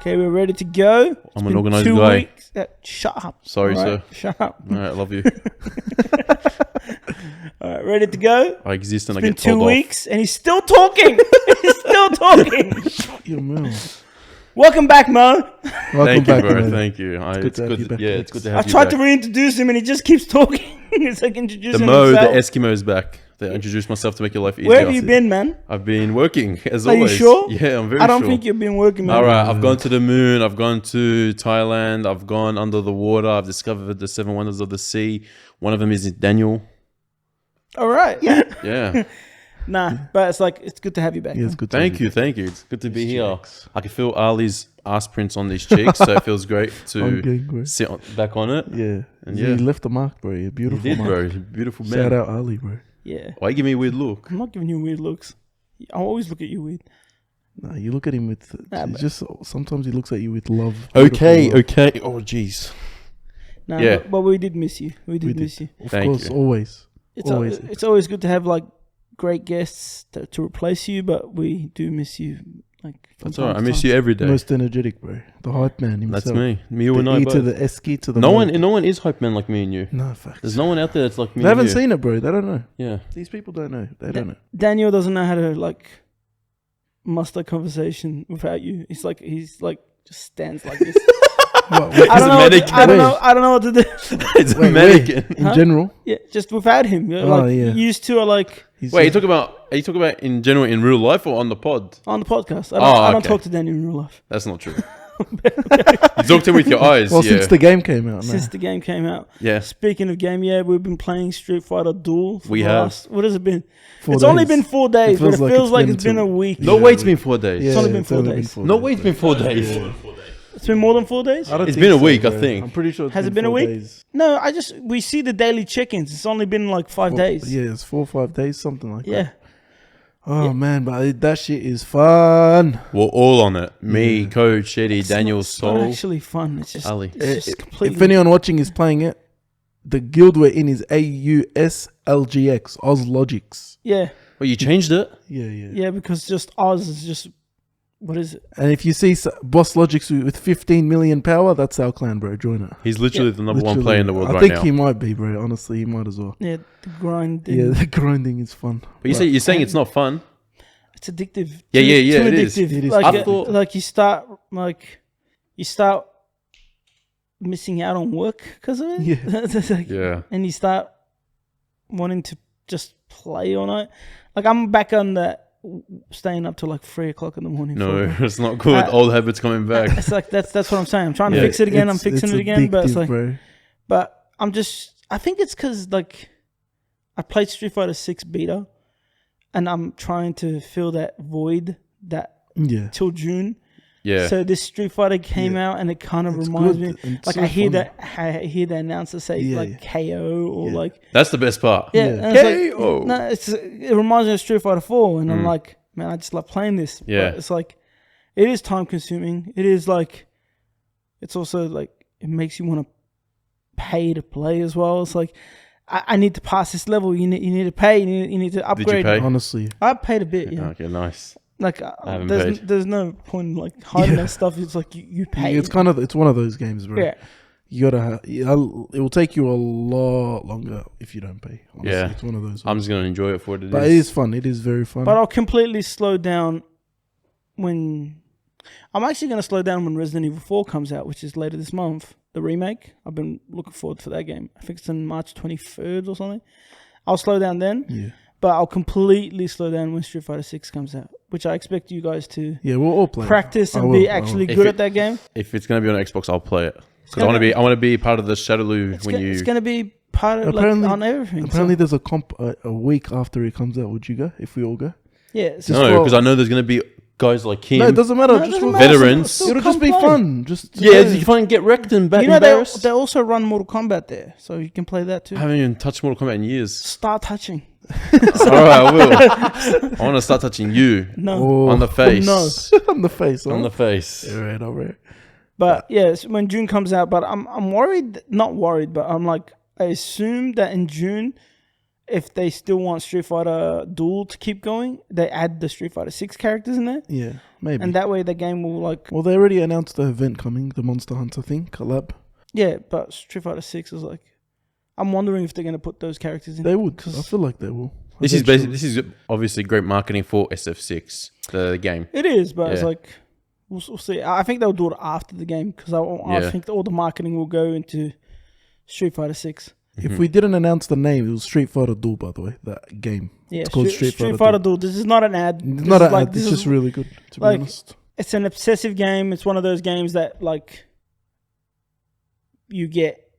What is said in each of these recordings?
Okay, we're ready to go. I'm an organised guy. Shut up. Sorry, right? sir. Shut up. All right, I love you. All right, ready to go. I exist and It's I been get told 2 off. weeks and he's still talking. He's still talking. Shut your mouth. Welcome back, Mo. Thank you, bro. Thank you. It's good to have you back. Yeah, it's good to have I you tried back. to reintroduce him and he just keeps talking. It's like introducing The Mo, the himself. Eskimo's back. I introduced myself to make your life easier. Where have you been, man? I've been working, as Are always. you sure? Yeah, I'm very sure. I don't think you've been working, man. All right, I've gone to the moon. I've gone to Thailand. I've gone under the water. I've discovered the 7 wonders of the sea. One of them is Daniel. All right. Yeah. Yeah. Nah, but it's like, it's good to have you back. Yeah, it's good to Thank you. It's good to be here. I can feel Ali's ass prints on these cheeks, so it feels great to sit back on it. Yeah. And You left a mark, bro. You're beautiful. You did, mark. bro. You're a beautiful man. Shout out Ali, bro. Yeah. Why you give me a weird look? I'm not giving you weird looks. I always look at you weird. Nah, you look at him with Nah, but- just sometimes he looks at you with love. Okay. beautiful love. Oh, jeez. Nah, Yeah. but we did miss you. We did miss you. Of Thank course, you. always. It's it's always good to have like great guests to replace you, but we do miss you. Like from That's time all right. to I miss time. you every day. Most energetic, bro. The hype man himself. That's me. You and The I E both. to the Eski to the No Mo. one is hype man like me and you. No, facts. There's no one out there that's like me They and haven't you. seen it, bro. They don't know. Yeah. These people don't know. They don't know. Daniel doesn't know how to like muster conversation without you. He's like just stands like this. I don't He's a know. mannequin. I don't know what to do. It's a mannequin. In Huh? general, Yeah, just without him. You're Oh, like yeah. used to are like he's Wait, are you talking about in general in real life or on the pod? on the podcast. I don't okay. talk to Daniel in real life. That's not true. You talk to him with your eyes. well, yeah. since the game came out. Since the game came out. Yeah. Speaking of game, yeah, we've been playing Street Fighter Duel. For We the have. last, what has it been? 4 It's only days. been 4 days, but it feels like it's been a week. No, wait, it's been 4 days. Yeah, It's only been 4 days. No, wait, it's been 4 days. It's been more than 4 days? I don't It's think been a so, week, I bro. think. I'm pretty sure. Has it been a 4 week? days. No, we see the daily check-ins. It's only been like 5 days. Yeah, it's 4 or 5 days, something like Yeah. that. Oh man, but that shit is fun. We're all on it. Me, Code, Shetty, It's Daniel, not Soul, actually fun. It's just, Ali. it's just completely... If anyone watching is playing it, the guild we're in is AUSLGX, Ozlogics. Yeah, Well, you changed it. yeah, because just Oz is just... What is it? And if you see Bosslogic with 15 million power, that's our clan, bro. Join it. He's literally the number one Literally. player in the world I right think now. he might be, bro. Honestly, he might as well. Yeah, the grind. Yeah, the grinding is fun. But you're saying it's not fun. It's addictive. Yeah, Too- yeah, too it is. addictive. It is. Like, I thought- like you start missing out on work because of it. Yeah. It's like- Yeah. and you start wanting to just play all night. Like I'm back on that, staying up till like 3 o'clock in the morning. No, for- it's not good. Old habits coming back. It's like that's what I'm saying. I'm trying to Yeah. fix it again. I'm fixing it again, but it's addictive, like, bro. but I think it's because like I played Street Fighter 6 beta, and I'm trying to fill that void that Yeah. till June. Yeah. So this Street Fighter came out, and it kind of It's reminds good. me. It's Like so I hear fun. I hear the announcer say Yeah, like KO or Yeah. like That's the best part. yeah. Yeah. And it's like, KO. no, it reminds me of Street Fighter 4, and I'm like, man, I just love playing this. Yeah. But it's like it is time consuming. It is like it's also like it makes you want to pay to play as well. It's like I need to pass this level. You need to pay. You need to upgrade. pay? Honestly, I paid a bit. Yeah. Okay, nice. Like haven't there's paid. there's no point in like hiding Yeah. that stuff. It's like you pay. it's one of those games, bro. yeah. You gotta. It will take you a lot longer if you don't pay. Honestly. Yeah. It's one of those. I'm just gonna enjoy it for what it is. But it is fun. It is very fun. But I'll completely slow down when I'm actually going to slow down when Resident Evil 4 comes out, which is later this month. The remake. I've been looking forward for that game. I think it's on March 23rd or something. I'll slow down then, yeah. but I'll completely slow down when Street Fighter 6 comes out, which I expect you guys to Yeah, we'll all play. practice I and will, be I will. actually If good it- at that game. If it's gonna be on Xbox, I'll play it because gonna- I want to be part of the Shadowloo It's when gonna, you. it's going to be part of like, Apparently- on everything. Apparently, so, there's a comp a week after it comes out. Would you go if we all go? yeah. It's just- No, well- because I know there's gonna be guys like him. No, it doesn't matter. No, it just doesn't for matter. Veterans. Still It'll come just be play. fun. Just yeah, you can't get wrecked and You know, embarrassed. they also run Mortal Kombat there, so you can play that too. I haven't even touched Mortal Kombat in years. Start touching. All right, I will. I want to start touching you No. Oh, on the face. no. on the face. On the face. All right, all right. But yeah, it's when June comes out. But I'm worried, not worried, but I'm like, I assume that in June if they still want Street Fighter Duel to keep going, they add the Street Fighter 6 characters in there. Yeah, maybe. And that way the game will like... Well, they already announced the event coming, the Monster Hunter thing, collab. Yeah, but Street Fighter 6 is like... I'm wondering if they're going to put those characters in. They would. I feel like they will. This is obviously great marketing for SF6, the game. It is, but it's Yeah. like... We'll see. I think they'll do it after the game because I think all the marketing will go into Street Fighter 6. If we didn't announce the name, it was Street Fighter Duel, by the way, that game. Yeah, it's called Street Fighter Duel. This is not an ad. It's not an ad. It's just really good, to be honest. It's an obsessive game. It's one of those games that like you get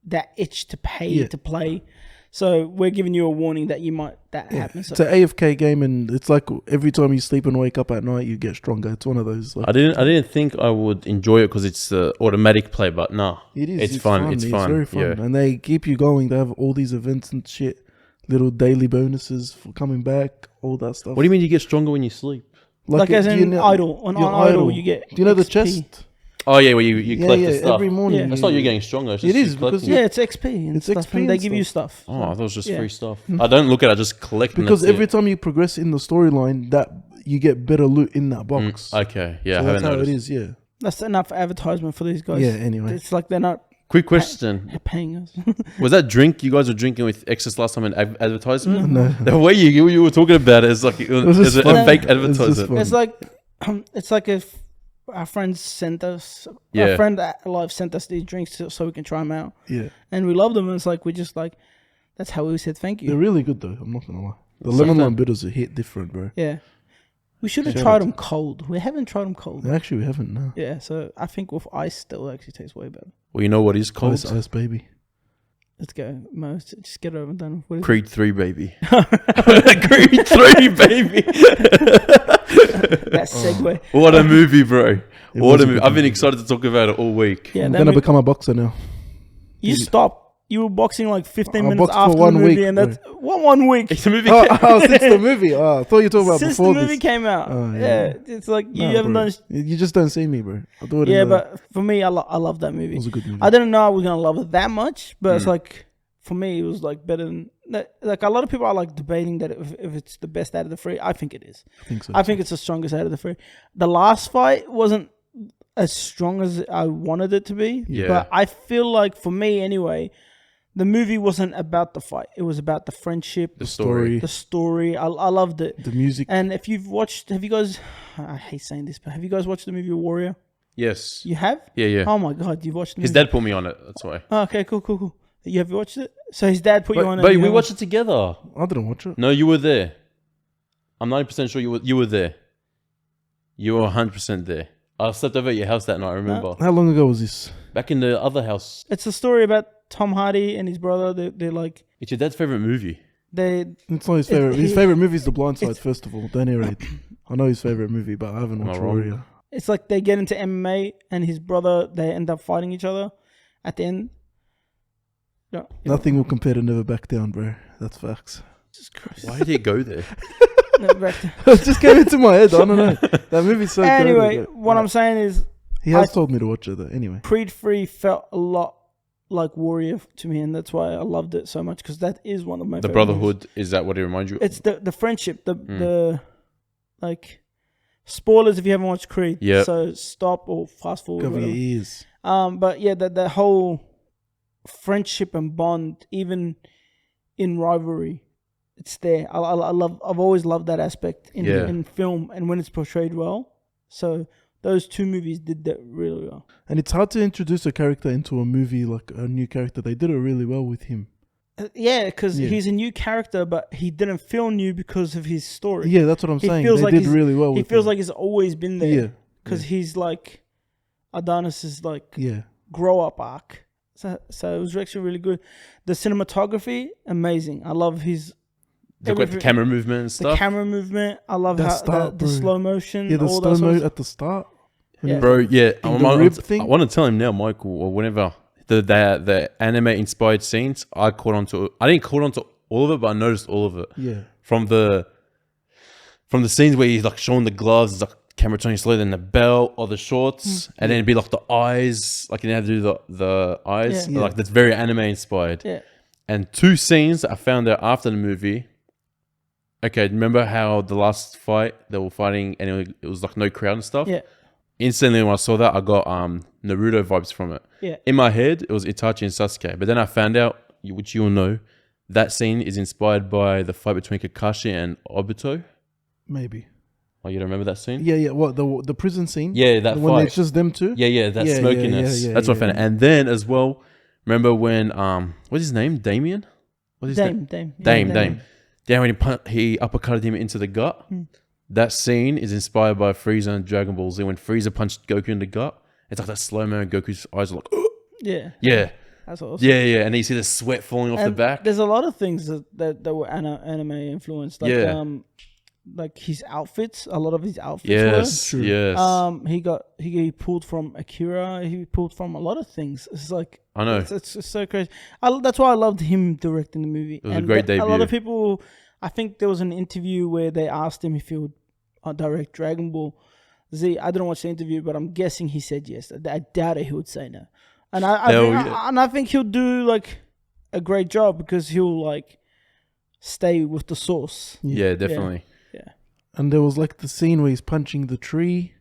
that itch to pay to play. So we're giving you a warning that you might happen. So it's an AFK game, and it's like every time you sleep and wake up at night, you get stronger. It's one of those. Like, I didn't think I would enjoy it because it's automatic play, but no, it is. It's fun. It's fun. Very fun, and they keep you going. They have all these events and shit, little daily bonuses for coming back, all that stuff. What do you mean you get stronger when you sleep? Like as in idle. On idle, you get. Do you know the XP. chest? Oh yeah, where you collect the stuff. Every morning. Yeah. That's not you getting stronger. It's just It is, you collecting because- it. It's XP and It's stuff. XP And they and give you stuff. stuff. Oh, I thought it was just Yeah. free stuff. I don't look at it. I just collect. And Because that's every time you progress in the storyline, that you get better loot in that box. Okay, yeah, So I that's haven't how noticed. it is. Yeah. That's enough advertisement for these guys. Yeah. Anyway. It's like they're not Quick question: paying us. was that drink you guys were drinking with Excess last time an advertisement? No. The way you were talking about it is like it was was just a fun. fake It was just advertisement. fun. It's like if our friends sent us, Yeah. our friend at Live sent us these drinks so we can try them out, Yeah. and we love them. And it's like we just like that's how we said thank They're you. really good though. I'm not gonna lie. The lemon lime bitters are hit different, bro. Yeah, we should have Shout tried out them cold. We haven't tried them cold. Actually, we haven't. No. Yeah, so I think with ice still actually tastes way better. Well, you know what is cold? Ice baby. Let's go, Mo. Just get it over and done. What is it? Creed 3, baby. Creed 3, baby. That segue. What a movie, bro. It What was a a movie. good I've been movie. excited to talk about it all week. Yeah, I'm that gonna movie- become a boxer now. You stop. You were boxing like 15 I minutes boxed for after the 1 movie, week, and that's what 1 week. It's a movie. Since the movie. I thought you were talking about Since the before movie this. came out. Oh, yeah. yeah. It's like you Nah, haven't bro. done. You just don't see me, bro. I thought Yeah, but for me, I love that movie. it was a good movie. I didn't know I was gonna love it that much, but it's like for me, it was like better than that. Like a lot of people are like debating that if it's the best out of the three. I think it is. I think so. I think it's the strongest out of the three. The last fight wasn't as strong as I wanted it to be. Yeah. But I feel like for me anyway, the movie wasn't about the fight. It was about the friendship, The story. the story. I loved it. The music. And if you've watched, have you guys? I hate saying this, but have you guys watched the movie Warrior? Yes. You have? Yeah, yeah. Oh my god, you've watched the His movie. dad put me on it. That's why. Oh, okay, cool. You have watched it? So his dad put you on it. But and we you watched it together. I didn't watch it. No, you were there. I'm 90% sure you were there. You were 100% there. I slept over at your house that night, I remember. How long ago was this? Back in the other house. It's a story about Tom Hardy and his brother. They're like It's your dad's favorite movie. they. It's not his favorite. His he- favorite movie is The Blind Side. it's- First of all, don't narrate. I know his favorite movie, but I haven't Am I watched wrong? Warrior. It's like they get into MMA and his brother. They end up fighting each other at the end. No, Nothing will compare to Never Back Down, bro. That's facts. Jesus Christ. Why did it go there? No, back to- It just came into my head. I don't know. That movie's so anyway, good. what I'm saying is He has told me to watch it though. Anyway. Creed 3 felt a lot like Warrior to me, and that's why I loved it so much because that is one of my The favorite movies. Brotherhood, is that what it reminds you of? It's the friendship, the like spoilers if you haven't watched Creed. Yep. So stop or fast forward. Cover your whatever. ears. But yeah, the whole friendship and bond, even in rivalry, it's there. I've always loved that aspect in film and when it's portrayed well. So those two movies did that really well. And it's hard to introduce a character into a movie, like a new character. They did it really well with him. Yeah, because Yeah. he's a new character, but he didn't feel new because of his story. Yeah, that's what I'm He saying. feels They like did he's- really well He with feels him. like he's always been there. Yeah. Because he's like Adonis's like Yeah. grow up arc. So it was actually really good. The cinematography, amazing. I love his The camera movement and the stuff. camera movement. I love That how start, the bro. slow motion. Yeah, the all slow that sort mo of- at the start. Yeah. Bro, yeah. the rib thing? I want to tell him now, Michael, or whenever the anime inspired scenes, I didn't caught on to all of it, but I noticed all of it. Yeah. From the scenes where he's like showing the gloves, it's like camera turning slow, then the belt or the shorts, and then it'd be like the eyes, like you know how to do the eyes. Yeah. Like that's very anime inspired. Yeah. And 2 scenes that I found out after the movie. Okay, remember how the last fight they were fighting and it was like no crowd and stuff? Yeah. Instantly when I saw that, I got Naruto vibes from it. Yeah. In my head, it was Itachi and Sasuke. But then I found out, which you'll know, that scene is inspired by the fight between Kakashi and Obito. Maybe. Oh, you don't remember that scene? Yeah. What the prison scene? Yeah, that when fight. it's just them two. Yeah, that smokiness. That's what I found out. And then as well, remember when what's his name? Damien? What's his name? Dame. Yeah, when he uppercutted him into the gut. That scene is inspired by Frieza and Dragon Ball Z. When Frieza punched Goku in the gut, it's like that slow-mo and Goku's eyes are like, yeah. Yeah. That's awesome. Yeah. And you see the sweat falling off the back. There's a lot of things that were anime influenced. Like, like his outfits, a lot of his outfits were. Yes. He pulled from Akira. He pulled from a lot of things. It's like, I know. It's so crazy. That's why I loved him directing the movie. It was a great debut. A lot of people, I think there was an interview where they asked him if he would direct Dragon Ball Z. I didn't watch the interview, but I'm guessing he said yes. I doubt it he would say no. And I think he'll do like a great job because he'll like stay with the source. Yeah, definitely. Yeah. And there was like the scene where he's punching the tree,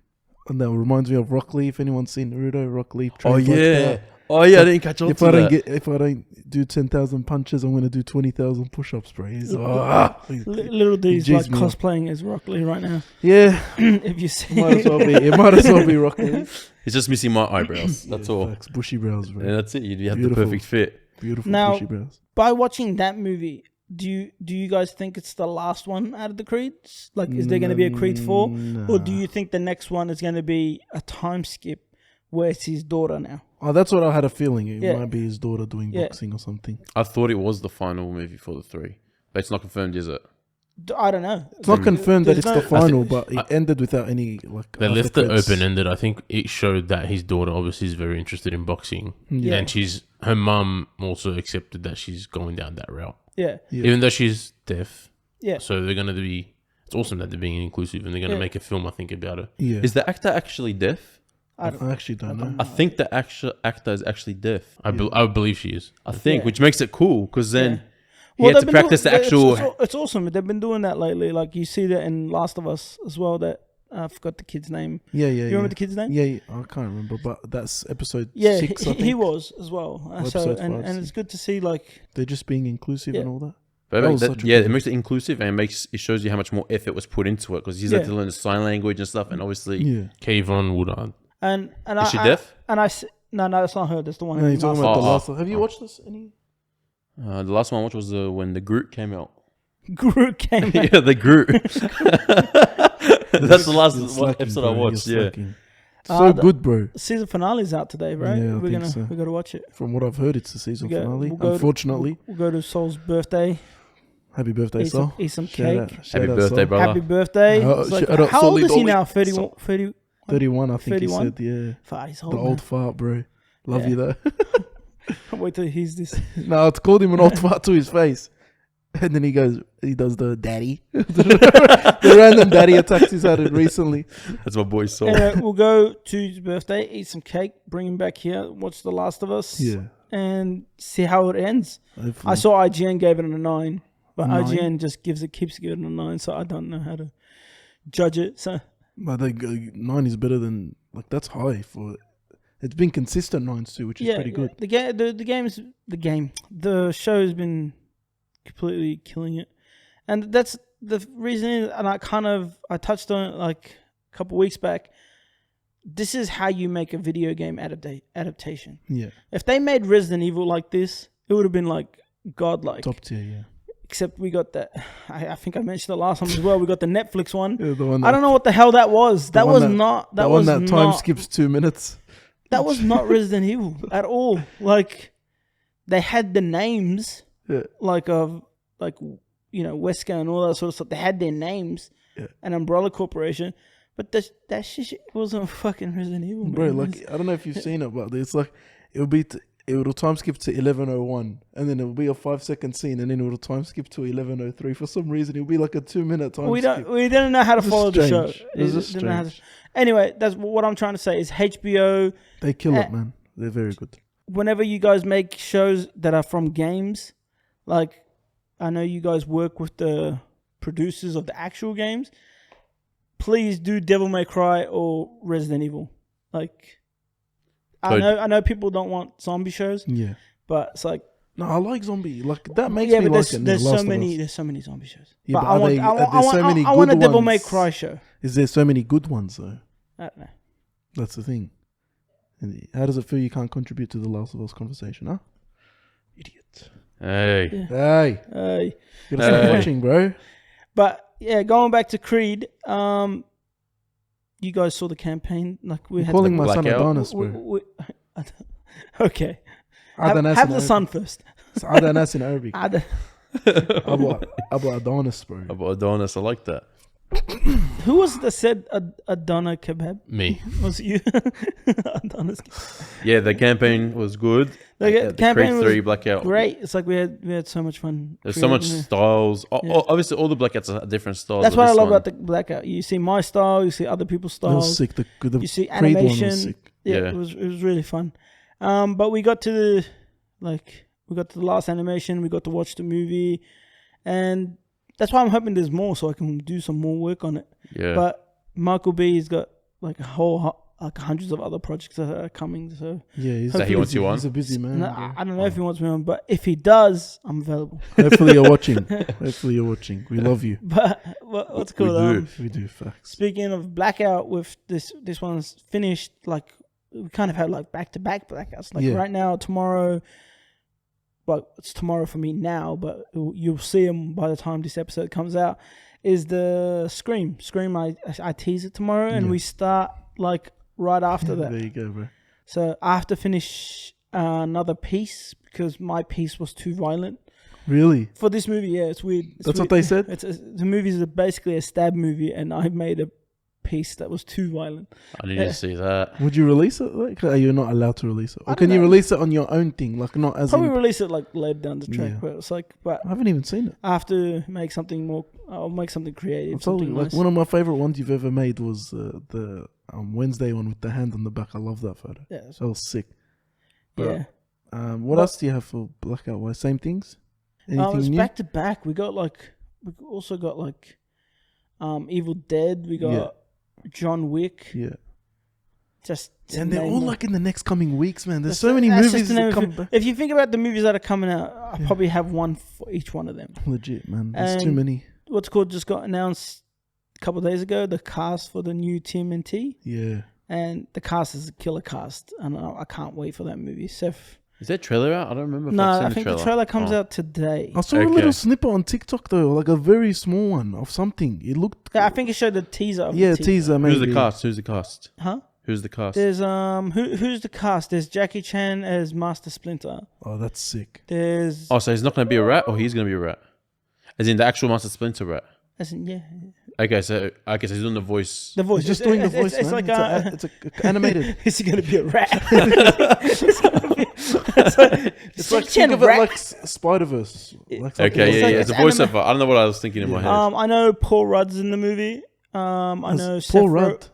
and that reminds me of Rock Lee. If anyone's seen Naruto, Rock Lee. Oh yeah. I didn't catch on to that. If I don't do 10,000 punches, I'm gonna do 20,000 push-ups, bro. Little D's like cosplaying as Rock Lee right now. Yeah. If you see, it might as well be Rock Lee. It's just missing my eyebrows. That's all. Facts, bushy brows, bro. And that's it. You have Beautiful. the perfect fit. Beautiful now, bushy brows. By watching that movie, do you guys think it's the last one out of the Creeds? Like, is there going to be a Creed 4? Nah. Or do you think the next one is going to be a time skip where it's his daughter now? Oh, that's what I had a feeling. It might be his daughter doing boxing or something. I thought it was the final movie for the 3. But it's not confirmed, is it? I don't know. It's not confirmed that it's the final, but it ended without any like. They left it open-ended. I think it showed that his daughter obviously is very interested in boxing, and her mum also accepted that she's going down that route. Yeah. Even though she's deaf. Yeah. So they're going to be. It's awesome that they're being inclusive, and they're going to make a film. I think about it. Yeah. Is the actor actually deaf? I actually don't know. I think the actual actor is actually deaf. I believe she is. I think, which makes it cool because then. Well, he had to practice the actual. It's awesome. They've been doing that lately. Like you see that in Last of Us as well. That I forgot the kid's name. Yeah. You remember the kid's name? Yeah, I can't remember, but that's episode 6. I think. He was as well. So and it's good to see like they're just being inclusive and all that. But it makes it inclusive and it shows you how much more effort was put into it because he's had to learn sign language and stuff, and obviously Kayvon Woodard. And is she deaf? No, that's not her. That's the one. No, you're talking about the last one. Have you watched this? The last one I watched was when the Groot came out. Groot came out. Yeah, the Groot. That's the last episode I watched. Yeah. So good, bro. Season finale's out today, right? Yeah, we so. gotta watch it. From what I've heard, it's the season finale. Unfortunately, we'll go to Sol's birthday. Happy birthday, Sol. Eat some cake. Happy birthday, brother. Happy birthday. How old is he now? 31, I think 31? He said, yeah. He's old, the old fart, bro. Love you, though. Wait till he hears this. No, it's called him an old fart to his face. And then he does the daddy. The random daddy attacks he's had it recently. That's my boy Sol. Anyway, we'll go to his birthday, eat some cake, bring him back here, watch The Last of Us. Yeah. And see how it ends. Hopefully. I saw IGN gave it a 9. But 9? IGN just keeps giving it a 9, so I don't know how to judge it. So, but 9 is better than that's high for. It's been consistent 9s too, which is pretty good. The show has been completely killing it, and that's the reason. And I touched on it like a couple weeks back. This is how you make a video game adaptation. Yeah. If they made Resident Evil like this, it would have been like godlike. Top tier, yeah. Except we got that. I think I mentioned it last time as well. We got the Netflix one. Yeah, the one I don't know what the hell that was. That was not. That was that time skips 2 minutes. That was not Resident Evil at all. Like they had the names, Wesker and all that sort of stuff. They had their names, and Umbrella Corporation, but that shit wasn't fucking Resident Evil, bro. Man. Like I don't know if you've seen it, but it's like it'll time skip to 11:01, and then it'll be a 5-second scene, and then it'll time skip to 11:03. For some reason, it'll be like a 2-minute time skip. We didn't know how to follow the show. It's strange. Anyway, that's what I'm trying to say is HBO. They kill it, man. They're very good. Whenever you guys make shows that are from games, like, I know you guys work with the producers of the actual games. Please do Devil May Cry or Resident Evil. Like, I know people don't want zombie shows. Yeah. But it's like, no, I like zombie. Like that makes me like it. There's so many zombie shows. Yeah, but I want a Devil May Cry show. Is there so many good ones though? I don't know. That's the thing. And how does it feel you can't contribute to the Last of Us conversation, huh? Idiot. Hey. Yeah. Hey. You gotta start watching, bro. But yeah, going back to Creed, you guys saw the campaign. Like we had calling my son Adonis, bro. Okay. Have the sun first. It's Adonis in Arabic. Abu Adonis, bro. Abu Adonis, I like that. Who was that said Adana kebab? Me. Was it you? Adonis kebab. Yeah, the campaign was good. The campaign Creed 3 was Blackout. great. It's like we had so much fun. There's so much styles. Yeah. Obviously, all the Blackouts are different styles. That's what I love about the Blackout. You see my style, you see other people's styles. It was sick. The you see Creed animation. one was sick. Yeah, it was really fun. But we got to the last animation. We got to watch the movie, and that's why I'm hoping there's more, so I can do some more work on it. Yeah. But Michael B's got like a whole hundreds of other projects that are coming. So yeah, he wants you on. He's a busy man. No, I don't know if he wants me on, but if he does, I'm available. Hopefully you're watching. We love you. But what's cool? We do. Facts. Speaking of Blackout, with this one's finished. Like we kind of had like back-to-back Blackouts. Like right now, tomorrow. Well, it's tomorrow for me now, but you'll see them by the time this episode comes out. Is the Scream? I tease it tomorrow, and we start like right after that. There you go, bro. So I have to finish another piece because my piece was too violent. Really? For this movie, yeah, it's weird. That's what they said? The movie is basically a stab movie, and I made a piece that was too violent. I didn't see that. Would you release it? Like, are you not allowed to release it? Or can you release it on your own thing? Like, not as probably release it like later down the track. But it's like, but I haven't even seen it. I have to make something more. I'll make something creative. Something like nice. One of my favorite ones you've ever made was the Wednesday one with the hand on the back. I love that photo. Yeah, that was sick. But, yeah. What else do you have for Blackout? Why same things? Anything it's new? back to back. We also got like Evil Dead. We got John Wick. Yeah. And they're all like in the next coming weeks, man. There's so many movies that come back. If you think about the movies that are coming out, I probably have one for each one of them. Legit, man. There's too many. What's called just got announced a couple of days ago, the cast for the new TMNT. Yeah. And the cast is a killer cast. And I can't wait for that movie. Is that trailer out? I don't remember. No, I think the trailer comes out today. I saw a little snippet on TikTok though, like a very small one of something. It looked. Yeah, I think it showed the teaser. Teaser. Maybe. Who's the cast? Huh? Who's the cast? There's who's the cast? There's Jackie Chan as Master Splinter. Oh, that's sick. There's. Oh, so he's not going to be a rat, or he's going to be a rat, as in the actual Master Splinter rat. As in, yeah. Okay, so he's doing the voice. The voice. He's just doing the voice. It's man. like it's animated. Is he going to be a rat? It's like think of it like Spider-Verse. Okay, it's a voiceover. I don't know what I was thinking in my head. I know Paul Rudd's in the movie. I know Paul Rudd.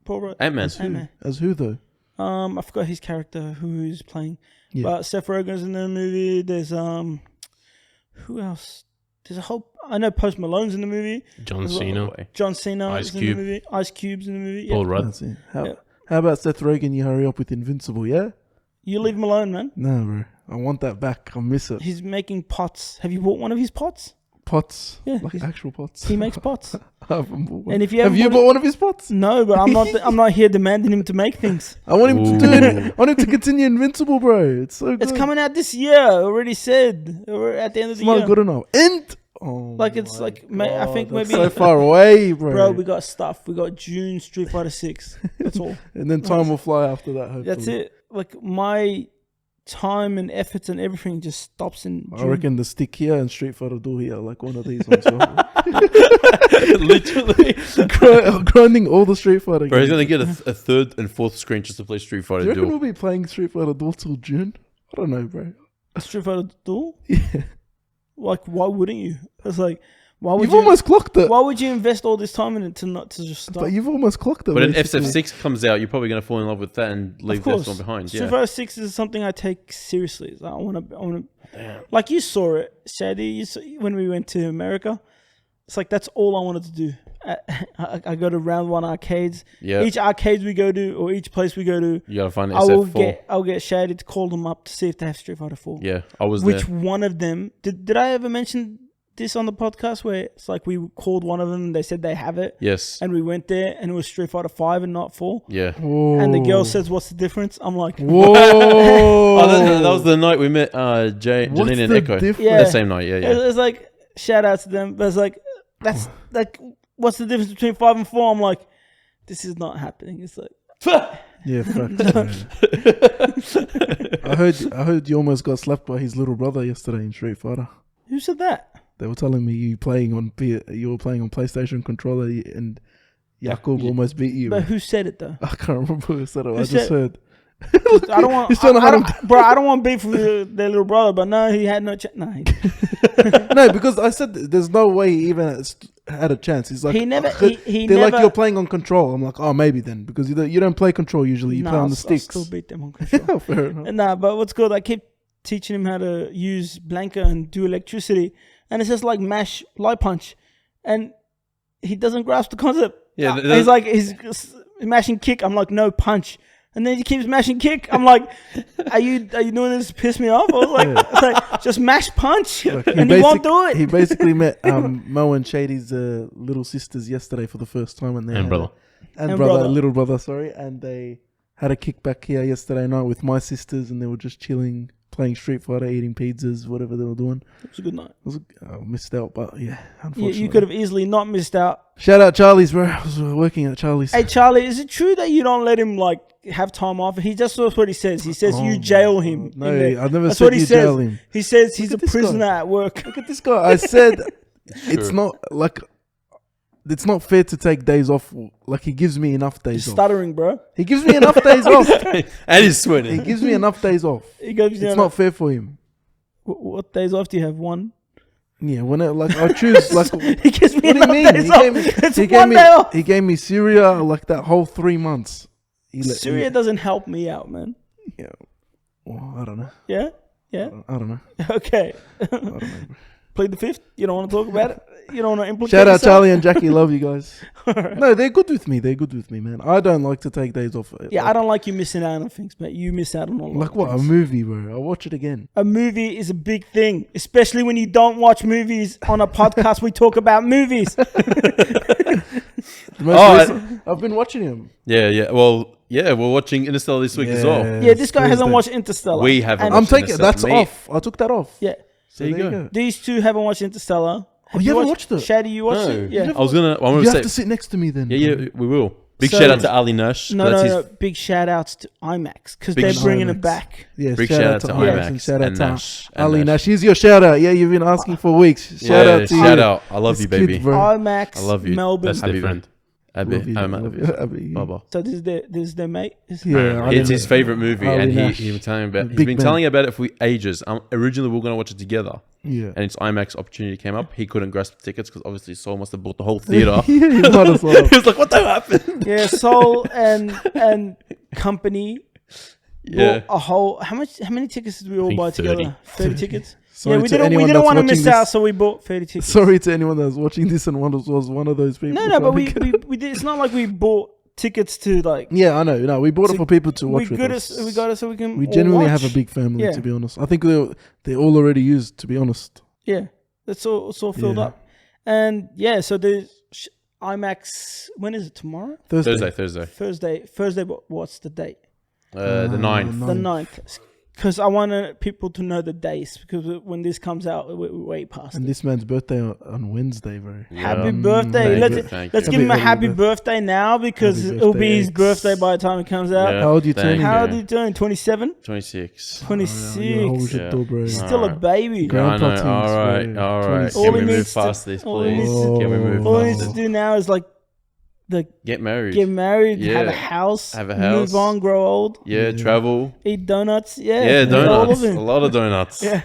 Paul Rudd. Ant-Man. As who though? I forgot his character who he's playing. Yeah. But Seth Rogen's in the movie. There's who else? There's a whole. I know Post Malone's in the movie. John Cena. Is in the movie. Ice Cube's in the movie. Paul Rudd. How about Seth Rogen? You hurry up with Invincible, yeah? You leave him alone, man. No, bro. I want that back. I miss it. He's making pots. Have you bought one of his pots? Pots? Yeah, like actual pots. He makes pots. And if have you bought one of his pots? No, but I'm not here demanding him to make things. I want him to do it. I want him to continue Invincible, bro. It's so good. It's coming out this year. Already said. We're at the end of the year. It's not good enough. I think maybe so far away, bro. Bro, we got stuff. We got June Street Fighter 6. That's all. And then time will fly after that. Hopefully. That's it. Like my time and efforts and everything just stops in June. I reckon the stick here and Street Fighter Duel here, like one of these ones. Literally grinding all the Street Fighter games. Bro, he's gonna get a third and fourth screen just to play Street Fighter Duel. Do you Duel. reckon we'll be playing Street Fighter Duel till June? I don't know, bro. Street Fighter Duel? Yeah. Like, why wouldn't you? It's like You've almost clocked it. Why would you invest all this time in it to not to just stop? But you've almost clocked it. But if FF6 comes out, you're probably going to fall in love with that and leave this one behind. Street Fighter 6 is something I take seriously. I want to. Like you saw it, Shady. When we went to America, it's like that's all I wanted to do. I go to round one arcades. Yeah. Each arcade we go to, or each place we go to, you gotta find SF4. I'll get Shady to call them up to see if they have Street Fighter 4. Yeah, I was Which there. one of them did I ever mention this on the podcast where it's like we called one of them and they said they have it? Yes. And we went there and it was Street Fighter 5 and not 4. Yeah. Whoa. And the girl says, "What's the difference?" I'm like, "Whoa!" Oh, that was the night we met Janine and Echo. Yeah. The same night. Yeah. It's like shout out to them, but it's like that's like. What's the difference between 5 and 4? I'm like, this is not happening. It's like, Yeah, facts. I heard you almost got slapped by his little brother yesterday in Street Fighter. Who said that? They were telling me you were playing on PlayStation controller and Jakub almost beat you. But who said it though? I can't remember who said it. I just heard. I don't want. I don't want beef with their little brother. But no, he had no chance. No, no, because I said there's no way he even had a chance. He's like, he never. They're like, you're playing on control. I'm like, oh, maybe then, because you don't play control usually. You play on the sticks. I still beat them on control. Yeah, fair enough. Nah, but what's good? I keep teaching him how to use Blanca and do electricity, and it's just like mash light punch, and he doesn't grasp the concept. Yeah, he's like he's mashing kick. I'm like, no, punch. And then he keeps mashing kick. I'm like, are you doing this to piss me off? I was like, just mash punch. Look, and he won't do it. He basically met Mo and Shady's little sisters yesterday for the first time. And little brother, sorry. And they had a kickback here yesterday night with my sisters, and they were just chilling, playing Street Fighter, eating pizzas, whatever they were doing. It was a good night. I missed out, but yeah, unfortunately. You could have easily not missed out. Shout out Charlie's, bro. I was working at Charlie's. Hey, Charlie, is it true that you don't let him, like, have time off? He just that's what he says. He says you jail him. No, I've never that's said what he you says. jail him. He says he's a prisoner at work. Look at this guy. I said it's not like... It's not fair to take days off. Like, he gives me enough days off. Stuttering, bro. He gives me enough days off. And he's sweating. He gives me enough days off. It's not fair for him. What days off do you have? One? Yeah, when I choose like. He gives me what do you mean? He gave me Syria like that whole 3 months. Syria doesn't help me out, man. Yeah. Well, I don't know. Yeah? Yeah? I don't know. Okay. I don't know. Plead the fifth? You don't want to talk about it? You don't want to implicate Shout out yourself? Charlie and Jackie. Love you guys. No, they're good with me. They're good with me, man. I don't like to take days off. Yeah, I don't like you missing out on things, but you miss out on all. Like what? A movie, bro. I'll watch it again. A movie is a big thing, especially when you don't watch movies on a podcast. We talk about movies. I've been watching him. Yeah. Well, yeah, we're watching Interstellar this week as well. Yeah, this guy hasn't watched Interstellar. We haven't. I'm taking that's off. I took that off. Yeah. So there you go. These two haven't watched Interstellar. You haven't watched it? Shady, you watched it? Yeah. I was gonna. You have to sit next to me then. Yeah, we will. Big shout out to Ali Nash. No. Big shout outs to IMAX because they're bringing it back. Yes, big shout out to IMAX and shout out to Nash. Ali Nash. Here's your shout out. Yeah, you've been asking for weeks. Shout out to you. Shout out. I love you, baby. IMAX. I love you. Melbourne. That's their friend. Abby. Baba. So this is their mate. Yeah, it's his favorite movie, and Nash. he was telling about. He's been telling about it for ages. Originally, we were going to watch it together. Yeah, and its IMAX opportunity came up. He couldn't grasp the tickets because obviously Sol must have bought the whole theater. He might as well. He was like, "What the happened?" Yeah, Sol and company. Yeah, a whole. How many tickets did we all buy 30. together? 30 tickets. Sorry, we didn't want to miss out, so we bought 30 tickets. Sorry to anyone that was watching this and was one of those people. No, but we did. It's not like we bought tickets to like. Yeah, I know. No, we bought it for people to watch with us. We got it so we can. We genuinely have a big family, to be honest. I think they're all already used, to be honest. Yeah, it's all filled up, and yeah. So there's IMAX. When is it? Tomorrow? Thursday. Thursday. What's the date? The 9th. The 9th. Because I wanted people to know the dates, because when this comes out, we're way past and it. this man's birthday on Wednesday, bro. Yeah. Happy birthday. Let's give him a happy birthday now, because it'll be his birthday by the time it comes out. Yeah, how old are you turning? How old are you turning? 27? 26. 26. Bro. He's still a baby. Grandpa teens, all right. Can we move past this, please? Can we move all past he needs to do now is like get married, yeah. have a house, move on, grow old, travel, eat donuts, donuts, a lot of donuts, yeah.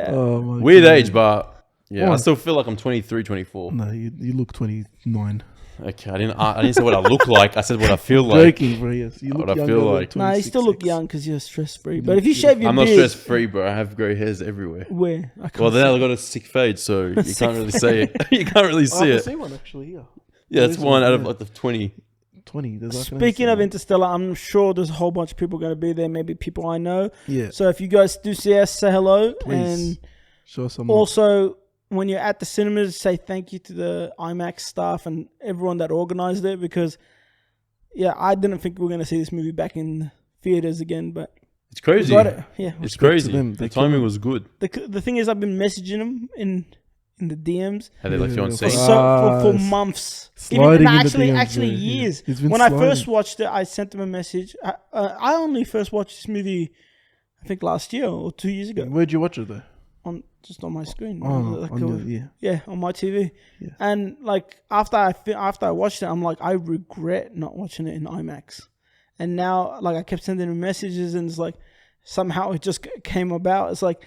Oh my weird God. age, but Yeah, I still feel like I'm 23, 24. No, you look 29. Okay, I didn't say what I look like. I said what I feel like. Joking, bro. Yes, you look What I younger feel than like. Nah, you still look 26. young because you're stress free. But if you shave your I'm beard, not stress free, bro. I have grey hairs everywhere. where? I can't Well, then see. I got a sick fade, so you can't really see it. You can't really I see can it. see one actually here. Yeah, it's There is one out of yeah. like the 20. 20. There's like an Speaking of Instagram. Interstellar, I'm sure there's a whole bunch of people going to be there. Maybe people I know. Yeah. So if you guys do see us, say hello. Please. And Show us some love. also, when you're at the cinemas, say thank you to the IMAX staff and everyone that organized it, because, yeah, I didn't think we were going to see this movie back in theaters again, but It's we crazy. got it. Yeah. It's crazy. them. The They timing was good. The thing is, I've been messaging them in the DMs How they left you on Yeah, scene. for months. Sliding in the actually, DMs, actually bro. Yeah. years. He's been When I sliding. first watched it, I sent them a message. I only first watched this movie, I think last year or 2 years ago, Where'd you watch it though? on my screen. Oh, Like, yeah. on my TV. Yeah. And like after I watched it, I'm like, I regret not watching it in IMAX. And now, like, I kept sending them messages, and it's like somehow it just came about. It's like,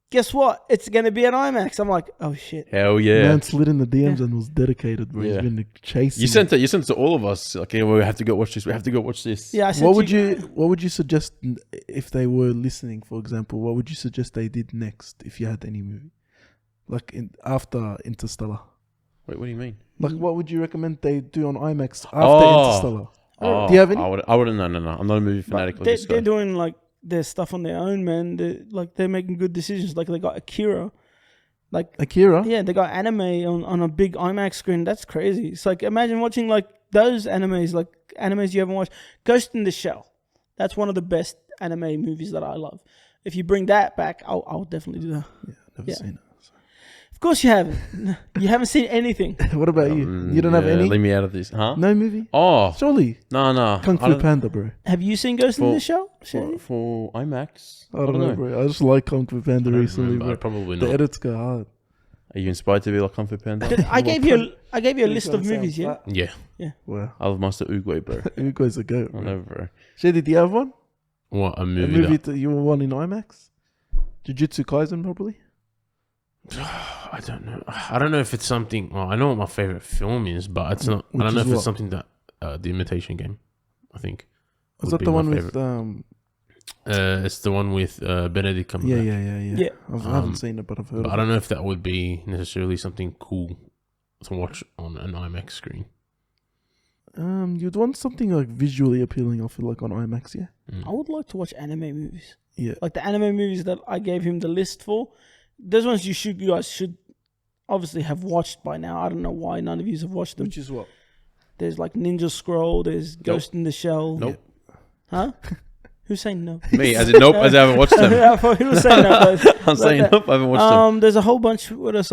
guess what? It's gonna be an IMAX. I'm like, oh shit. Hell yeah. Man slid in the DMs and was dedicated, bro. Yeah. He's been chasing. You sent it to all of us. Like, hey, we have to go watch this. We have to go watch this. Yeah. I sent What would you suggest if they were listening? For example, what would you suggest they did next if you had any movie, like after Interstellar? Wait, what do you mean? Like, what would you recommend they do on IMAX after Oh. Interstellar? Oh, Do you have any? I wouldn't. No. I'm not a movie fanatic. Like this They're guy. doing like their stuff on their own, man. They're making good decisions. Like they got Akira. Like Akira? yeah, they got anime on a big IMAX screen. That's crazy. It's like imagine watching like those animes, like animes you haven't watched. Ghost in the Shell. That's one of the best anime movies that I love. If you bring that back, I'll definitely do that. Yeah, never Yeah. seen it. Of course you haven't. You haven't seen anything. What about you? You don't have any? Leave me out of this, huh? No movie? Oh, Surely. no. Kung Fu Panda, bro. Have you seen Ghost in the Shell? For IMAX. I don't know, bro. I just like Kung Fu Panda recently, bro. Probably The not. edits go hard. Are you inspired to be like Kung Fu Panda? I gave you a list of movies. Yeah. Yeah. Wow. I love Master Oogway, bro. Ugo's a goat, I bro. know, bro. Shady, do you have one? What a A movie? movie that you want in IMAX? Jujutsu Kaisen, probably? I don't know. I don't know if it's something. Well, I know what my favorite film is, but it's not. I Which don't know is if what? it's something that The Imitation Game. I think. Was would that be the my one with favorite. It's the one with Benedict Cumberbatch. Yeah. I haven't seen it, but I've heard But of I it. don't know if that would be necessarily something cool to watch on an IMAX screen. You'd want something like visually appealing, I feel like, on IMAX, yeah? I would like to watch anime movies. Yeah. Like the anime movies that I gave him the list for. Those ones you guys should obviously have watched by now. I don't know why none of you have watched them. Which is what? There's like Ninja Scroll. There's Ghost in the Shell. Nope. Huh? Who's saying no? Me, as in nope, as I haven't watched them. I thought he was saying no. But, I'm saying nope, I haven't watched them. There's a whole bunch. What else?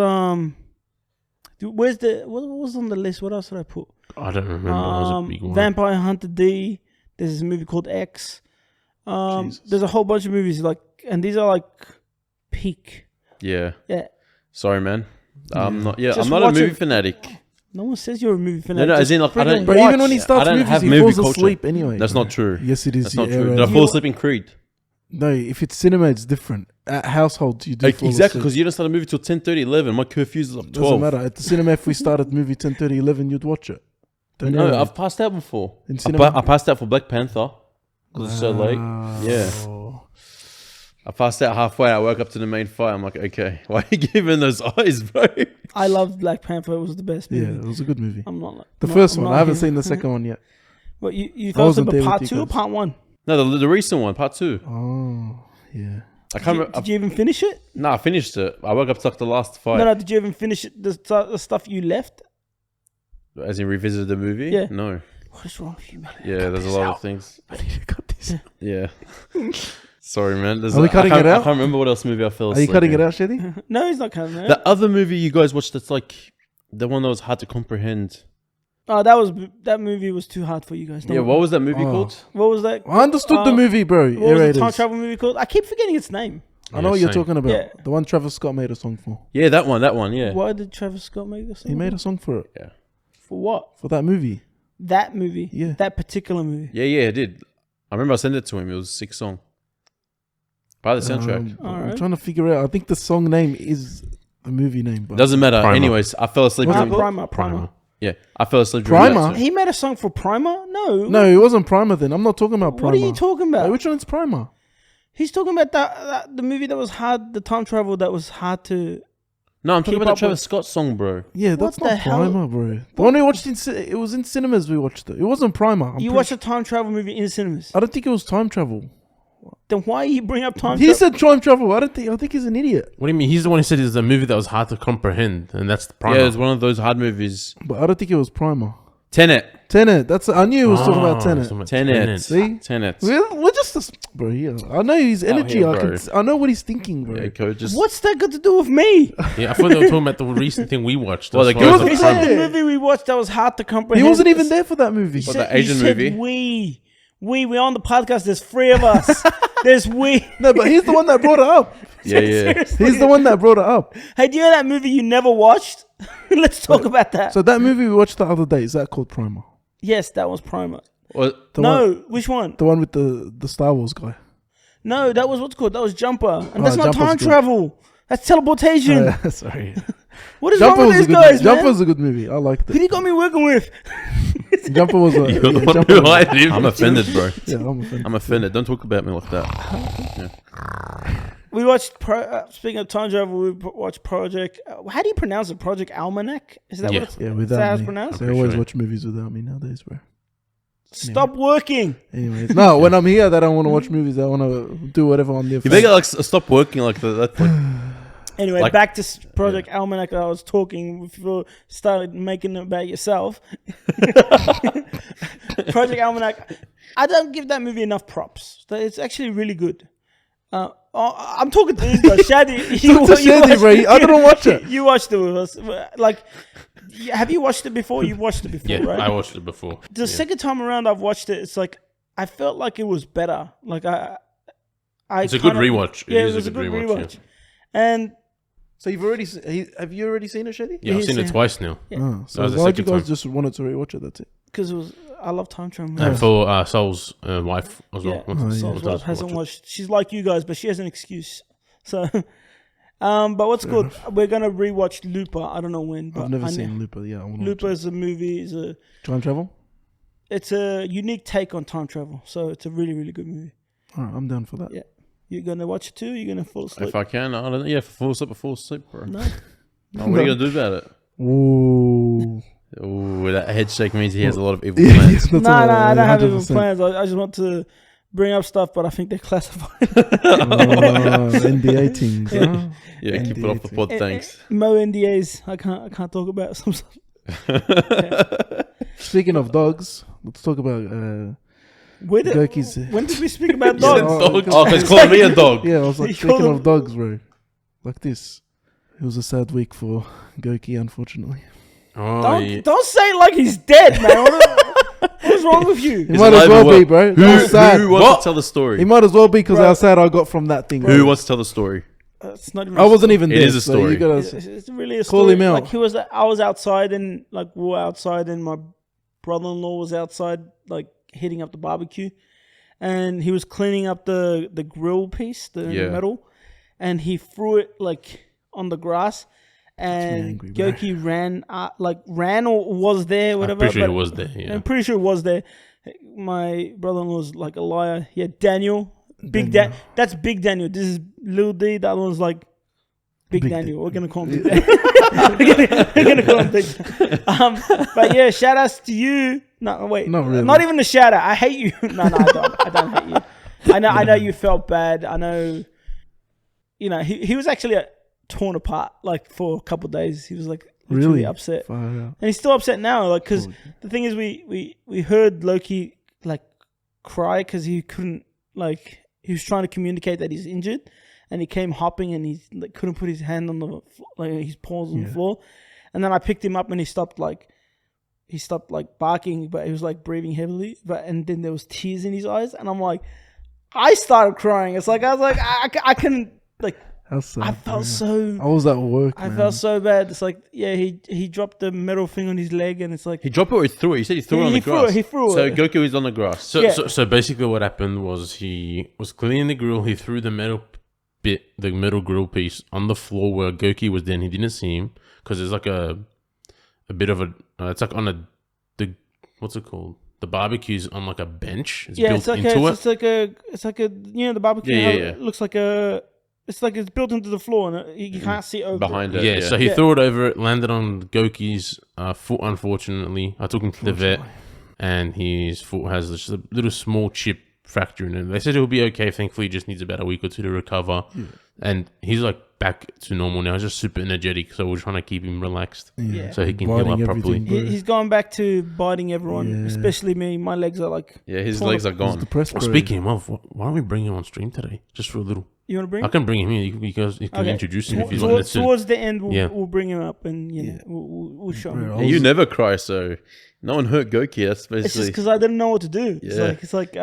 Where's what was on the list? What else did I put? I don't remember. It was a big one. Vampire Hunter D. There's a movie called X. Jesus. There's a whole bunch of movies and these are like peak. Yeah. Yeah. Sorry, man. I'm not. Yeah, Just I'm not a watch movie it. fanatic. No one says you're a movie fanatic. No, as Just in, like, I don't- friggin' But watch. even when he starts I don't movies, have he movie falls culture. asleep anyway. That's bro. not true. Yes, it is. That's not yeah, true. right. Did I fall asleep in Creed? No, if it's cinema, it's different. At households, you do Like, fall exactly, asleep. because you don't start a movie till 10:30, 11. My curfew's is like 12. Doesn't matter. At the cinema, if we started movie 10:30, 11, you'd watch it. Don't No, you? I've passed out before. In I cinema? passed out for Black Panther because it's so late. Yeah. Oh. I passed out halfway. I woke up to the main fight. I'm like, okay, why are you giving those eyes, bro? I loved Black Panther. It was the best Yeah, movie. it was a good movie. I'm not. The I'm first not- I'm one. not I haven't here. seen the second one yet. What you I thought wasn't it there was with part you 2 or guys. part 1? No, the recent one, part 2. Oh, yeah. I can't remember. Did you even finish it? No, I finished it. I woke up to like the last fight. No. Did you even finish it? The stuff you left? As in revisited the movie? Yeah. No. What is wrong with you, man? Yeah, there's a lot of things. I need to cut this. Yeah. Sorry, man. There's Are we cutting it out? I can't remember what else movie I fell Are asleep you cutting in. it out, Shady? No, he's not coming. Man. The other movie you guys watched that's like the one that was hard to comprehend. Oh, that movie was too hard for you guys. Yeah, what was that movie Oh. called? What was that? I understood the movie, bro. What was the Aerators. time travel movie called? I keep forgetting its name. I know what you're talking about. Yeah. The one Travis Scott made a song for. Yeah, that one, yeah. Why did Travis Scott make this? He made a song for it. Yeah. For what? For that movie. That movie. Yeah. That particular movie. Yeah, it did. I remember I sent it to him. It was a sick song. By the soundtrack. I'm Alright. trying to figure out. I think the song name is a movie name. But Doesn't matter. Primer. Anyways, I fell asleep. Primer. Yeah, I fell asleep. Primer? He made a song for Primer? No. No, it wasn't Primer then. I'm not talking about Primer. What are you talking about? Wait, which one's Primer? He's talking about the movie that was hard, the time travel that was hard to... No, I'm talking Keep about up the Travis with- Scott song, bro. Yeah, that's What the not hell? Primer, bro. The one we watched it was in cinemas. We watched it. It wasn't Primer. You watched a time travel movie in cinemas. I don't think it was time travel. Then why you bring up time He travel? said time travel. I think he's an idiot. What do you mean? He's the one who said it's a movie that was hard to comprehend, and that's the Primer. Yeah, it's one of those hard movies. But I don't think it was Primer. Tenet. I knew he was talking about Tenet. Tenet. See? Tenet. We're just bro. Yeah, I know his energy. here, I bro. know what he's thinking, bro. Yeah, Code just. What's that got to do with me? Yeah, I thought they were talking about the recent thing we watched. Well, as the far as girl- He the said Primer. the movie we watched that was hard to comprehend. He wasn't even there for that movie. What, the Asian movie? We're on the podcast. There's 3 of us. There's we. No, but he's the one that brought it up. Yeah, yeah. Seriously. He's the one that brought it up. Hey, do you know that movie you never watched? Let's talk about that. So that movie we watched the other day, is that called Primer? Yes, that was Primer. Well, Which one? The one with the Star Wars guy. No, that was what's called. That was Jumper. And that's not Jumper's time good. travel. That's teleportation. Sorry. What is wrong with these guys, man? Jumper was a good movie. I liked Who do it. you got me working with? Jumper was a. You're the yeah, one Jumper who was- hired him. I'm offended, bro. Yeah, I'm offended. I'm offended. Don't talk about me like that. We watched, speaking of time travel, we watched Project, how do you pronounce it? Project Almanac? Is that Yeah. what it's, Yeah, is that how without it's me. pronounced? They pretty always sure. watch movies without me nowadays, bro. Stop working. Anyways, no, when I'm here, they don't want to watch movies. They want to do whatever on their You phone. better like stop working like that. That's like Anyway, Like- back to Project Almanac. I was talking before started making it about yourself. Project Almanac. I don't give that movie enough props. It's actually really good. I'm talking to these guys. Shadi, Talk to Shadi, bro. I didn't watch it. You watched it with us. Like, have you watched it before? You've watched it before, Yeah, right? I watched it before. The second time around I've watched it, it's like I felt like it was better. Like It's a good rewatch. Yeah, It is was a good rewatch. And So you've already have you already seen it, Shady? Yeah, I've seen it twice now. Oh, so That was the why'd you second guys just wanted to rewatch it? That's it. because it was, I love time travel. And for Sol's wife as well. Yeah, Wanted to- Sol's wanted wife to hasn't watch it. watched. She's like you guys, but she has an excuse. So, but what's good? We're gonna rewatch Looper. I don't know when, but I've never I seen know. Looper. Yeah, I want to Looper watch is a movie. Time travel. It's a unique take on time travel. So it's a really, really good movie. All right, I'm down for that. Yeah. You're gonna watch it too? You're gonna fall asleep? if I can, I don't know. Yeah, if I fall asleep, bro. No. Oh, what are you gonna do about it? Ooh. Oh, that head shake means he has a lot of evil plans. That's No, all right, I don't have even 100%. plans. I just want to bring up stuff, but I think they're classified. NDA things. Huh? Yeah, keep it off the pod, thanks. Mo NDAs. I can't talk about some stuff. Speaking of dogs, let's talk about When did, Gouki's. when did we speak about You said dogs? dog. Oh, because calling me a dog. Yeah, I was like, You call speaking them- of dogs, bro. Like this. It was a sad week for Gouki, unfortunately. Oh, yeah. Don't say it like he's dead, man. What's wrong with you? He might as well be, bro. That was sad. Who wants to tell the story? He might as well be because Bro. how sad I got from that thing. Who bro. wants to tell the story? It's not even. I wasn't even It there. is a so story. you gotta It's really a Call story. him out. Like I was outside and like we were outside and my brother-in-law was outside like heating up the barbecue, and he was cleaning up the grill piece, the Yeah. metal, and he threw it like on the grass. And angry, bro. Gouki ran or was there, I'm whatever. pretty sure but it was there. Yeah. I'm pretty sure it was there. My brother-in-law was like a liar. Yeah, Daniel. Big Daniel. That's Big Daniel. This is Lil D. That one's like Big Big Daniel. D. We're gonna call him Big Daniel. We're gonna call him Big. But yeah, shout outs to you. No, wait, Not really. Not even a shout out. I hate you. No, I don't hate you. I know you felt bad. I know. You know, he was actually torn apart like for a couple of days. He was like really really upset. Far out. And he's still upset now, like, because the thing is, we heard Loki like cry because he couldn't, like, he was trying to communicate that he's injured, and he came hopping and he like couldn't put his hand on the like his paws on the floor, and then I picked him up and he stopped barking, but he was like breathing heavily, and then there was tears in his eyes, and I'm like, I started crying. It's like I was like I couldn't like. How sad, I felt bro. so. I was at work. I man. felt so bad. It's like, yeah, he dropped the metal thing on his leg, and it's like He dropped it or he threw it? You said he threw it on he the threw grass. it. He threw So it. Goku is on the grass. So, Yeah. so basically what happened was he was cleaning the grill. He threw the metal bit, the metal grill piece on the floor where Gouki was. Then he didn't see him because there's like a bit of a. It's like on the what's it called? The barbecue's on like a bench. It's built into it. It's like a the barbecue. It looks like a. It's like it's built into the floor and you can't see over behind it. it. So he threw it over. It landed on Gouki's foot. Unfortunately, I took him to the vet, and his foot has just a little small chip fracture in it. They said he'll be okay. Thankfully, he just needs about a week or two to recover. Yeah. And he's like back to normal now. He's just super energetic. So we're trying to keep him relaxed so he can heal up properly. He's gone back to biting everyone, especially me. My legs are like... Yeah, his legs are gone. Speaking of, why don't we bring him on stream today? Just for a little... You want to bring him? I can bring him here because you can introduce him if he's on towards the end, we'll bring him up and we'll show him. You never cry, so no one hurt Gouki. That's basically... It's just because I didn't know what to do. It's like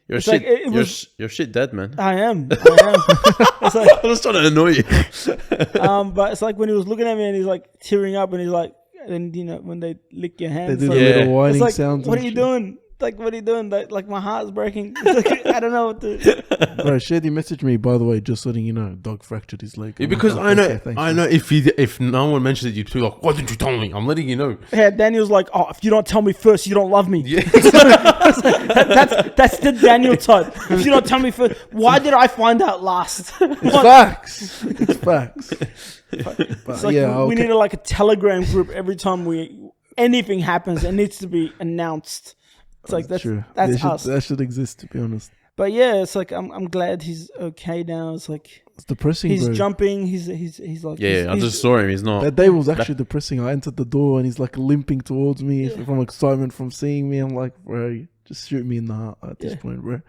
you're shit dead, man. I am. It's like, I'm just trying to annoy you. But it's like when he was looking at me and he's like tearing up and he's like, and when they lick your hands, they do little whining sounds. What are you doing? Like, what are you doing? Like my heart's breaking. Like, I don't know what to. Bro, Shady messaged me, by the way, just letting you know, dog fractured his leg. Yeah, because I know if no one mentions it, you'd be like, why didn't you tell me? I'm letting you know. Yeah, Daniel's like, oh, if you don't tell me first, you don't love me. Yeah. that's the Daniel type. If you don't tell me first, why did I find out last? It's facts. It's facts. It's like we need a Telegram group every time anything happens. It needs to be announced. It's like that's true. That's us. That should exist, to be honest. But yeah, it's like I'm glad he's okay now. It's like it's depressing. He's bro. Jumping. He's like I just saw him. He's not. That day was actually depressing. I entered the door and he's like limping towards me from excitement from seeing me. I'm like, bro, just shoot me in the heart at this point, bro.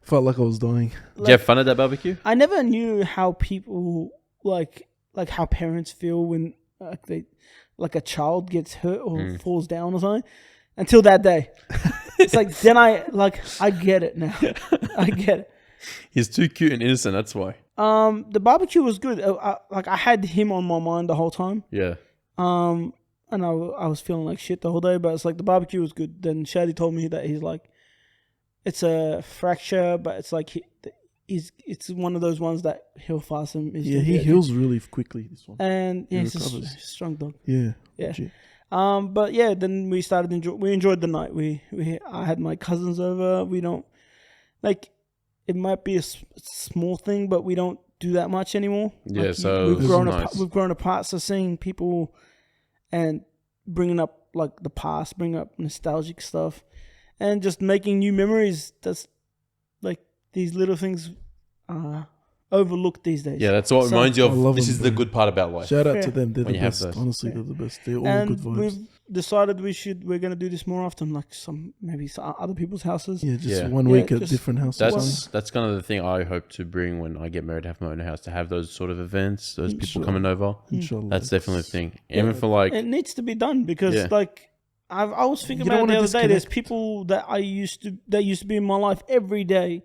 Felt like I was dying. Did you have fun at that barbecue? I never knew how people like how parents feel when a child gets hurt or falls down or something until that day. It's like then I get it now. I get it. He's too cute and innocent. That's why. The barbecue was good. I had him on my mind the whole time. Yeah. And I was feeling like shit the whole day, but it's like the barbecue was good. Then Shady told me that he's like, it's a fracture, but it's like it's one of those ones that heal fast. And he heals really quickly. This one. And he's a strong dog. Yeah. Yeah. But yeah, then we started we enjoyed the night. I had my cousins over. We don't it might be a small thing, but we don't do that much anymore. Yeah, so we've grown apart. So seeing people and bringing up the past, bringing up nostalgic stuff, and just making new memories. That's these little things overlooked these days. Yeah, that's what reminds you of. This is the good part about life. Shout out to them. They're the best. Honestly, they're the best. They're all good vibes. We've decided we're going to do this more often, maybe some other people's houses. Yeah, just 1 week at different houses. That's kind of the thing I hope to bring when I get married, have my own house, to have those sort of events, those people coming over. Inshallah. That's definitely a thing. Even for it needs to be done because I was thinking about it the other day. There's people that used to be in my life every day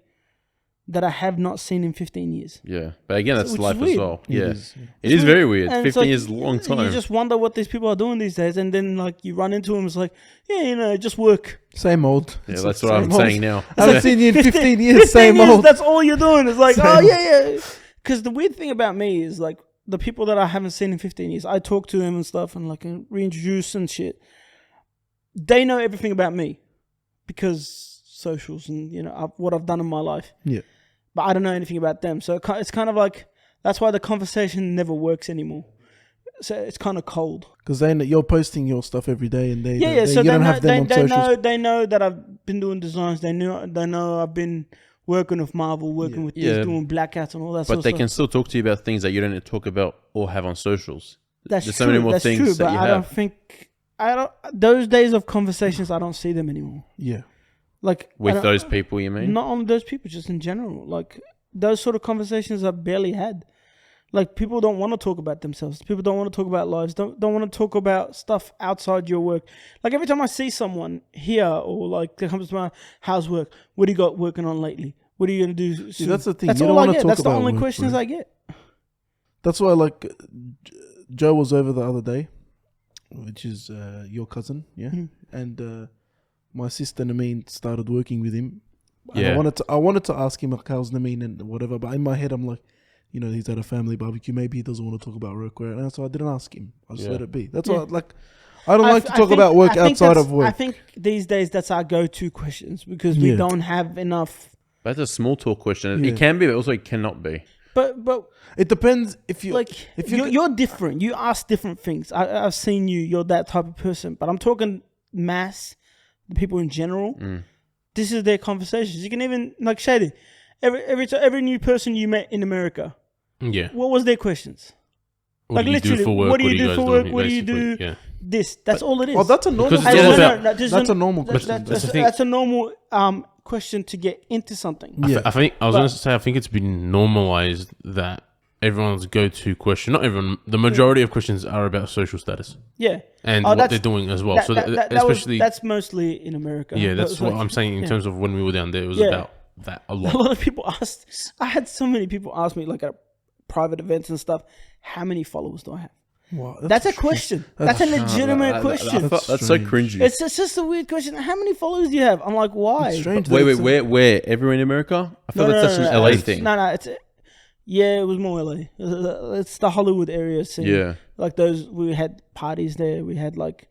that I have not seen in 15 years. Yeah. But again, that's life as well. Yeah. It is very weird. And 15 years is a long time. You just wonder what these people are doing these days. And then you run into them, it's like, just work. Same old. Yeah, that's what I'm saying now. I haven't seen you in 15 years, same old. That's all you're doing. It's like, yeah. Because the weird thing about me is the people that I haven't seen in 15 years, I talk to them and stuff and reintroduce and shit. They know everything about me because socials and, what I've done in my life. Yeah. But I don't know anything about them. So it's kind of that's why the conversation never works anymore. So it's kind of cold. Because you're posting your stuff every day and they so you don't have them on socials. They know that I've been doing designs. They know I've been working with Marvel, working with this, doing blackouts and all that sort of stuff. But they can still talk to you about things that you don't talk about or have on socials. There's true. So many more things that you have. Those days of conversations, I don't see them anymore. Yeah. With those people, you mean? Not only those people, just in general. Those sort of conversations are barely had. People don't want to talk about themselves. People don't want to talk about lives. Don't want to talk about stuff outside your work. Every time I see someone here or they comes to my house work, what do you got working on lately? What are you going to do soon? That's the thing. That's all I get. That's the only questions I get. That's why Joe was over the other day, which is your cousin, yeah? Mm-hmm. And my sister Nameen started working with him Yeah. I wanted to ask him like how's Namin and whatever, but in my head I'm like, you know, he's at a family barbecue. Maybe he doesn't want to talk about work right now, so I didn't ask him. I just let it be. That's what I don't like to talk about work outside of work. I think these days that's our go-to questions because we don't have enough. That's a small talk question. It can be, but also it cannot be. But it depends if you you're different. You ask different things. I've seen you. You're that type of person. But I'm talking mass, people in general. This is their conversations. You can even like Shady. Every new person you met in America. Yeah. What was their questions? What do you do for work? What do you do for work? What do you do? Yeah. That's all it is. Oh, that's a normal. That's a normal question. That's a normal question to get into something. Yeah. I think I think it's been normalized that everyone's go-to question. Not everyone. The majority of questions are about social status. Yeah. And what they're doing as well. That's mostly in America. Yeah, that's what I'm saying in terms of when we were down there. It was about that a lot. A lot of people asked. I had so many people ask me like at private events and stuff. How many followers do I have? Wow, that's a question. That's a legitimate question. That's so cringy. It's just a weird question. How many followers do you have? I'm like, why? It's strange. Wait, where? Everywhere in America? I feel that's such an LA thing. No, it was more LA. It's the Hollywood area scene. Yeah. Like those, we had parties there. We had like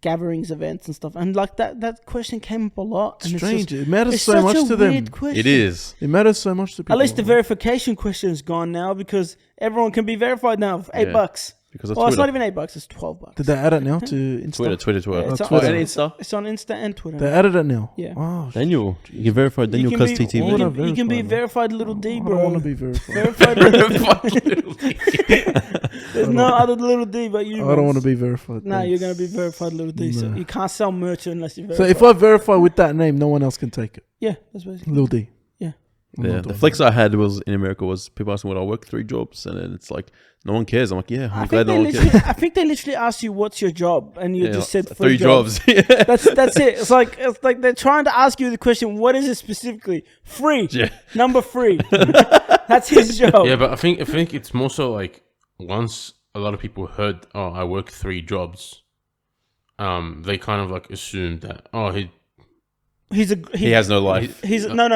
gatherings, events and stuff. And like that question came up a lot. And strange. It matters so much to them. It is. It matters so much to people. At least the verification question is gone now because everyone can be verified now for $8. Because it's not even $8, it's $12. Did they add it now to Insta? Twitter. Yeah, it's Twitter and Insta. It's on Insta and Twitter. They added it now. Yeah. Oh, Daniel, you can verify Daniel Cuz TTV. You can be verified little D, bro. I don't want to be verified. Verified little D. There's no other little D but you. I don't want to be verified. No, you're gonna be verified little D. So you can't sell merch unless you're verified. So if I verify with that name, no one else can take it. Yeah, that's basically Little D. Yeah, the flex I had was in America was people asking what I work 3 jobs, and then it's like no one cares. I'm like, yeah, I'm glad no one cares. I think they literally asked you what's your job, and you just said 3 jobs. That's it. It's like they're trying to ask you the question, what is it specifically? Free, number 3. That's his job. Yeah, but I think it's more so like once a lot of people heard, oh, I work 3 jobs, they kind of like assumed that he has no life. He's no.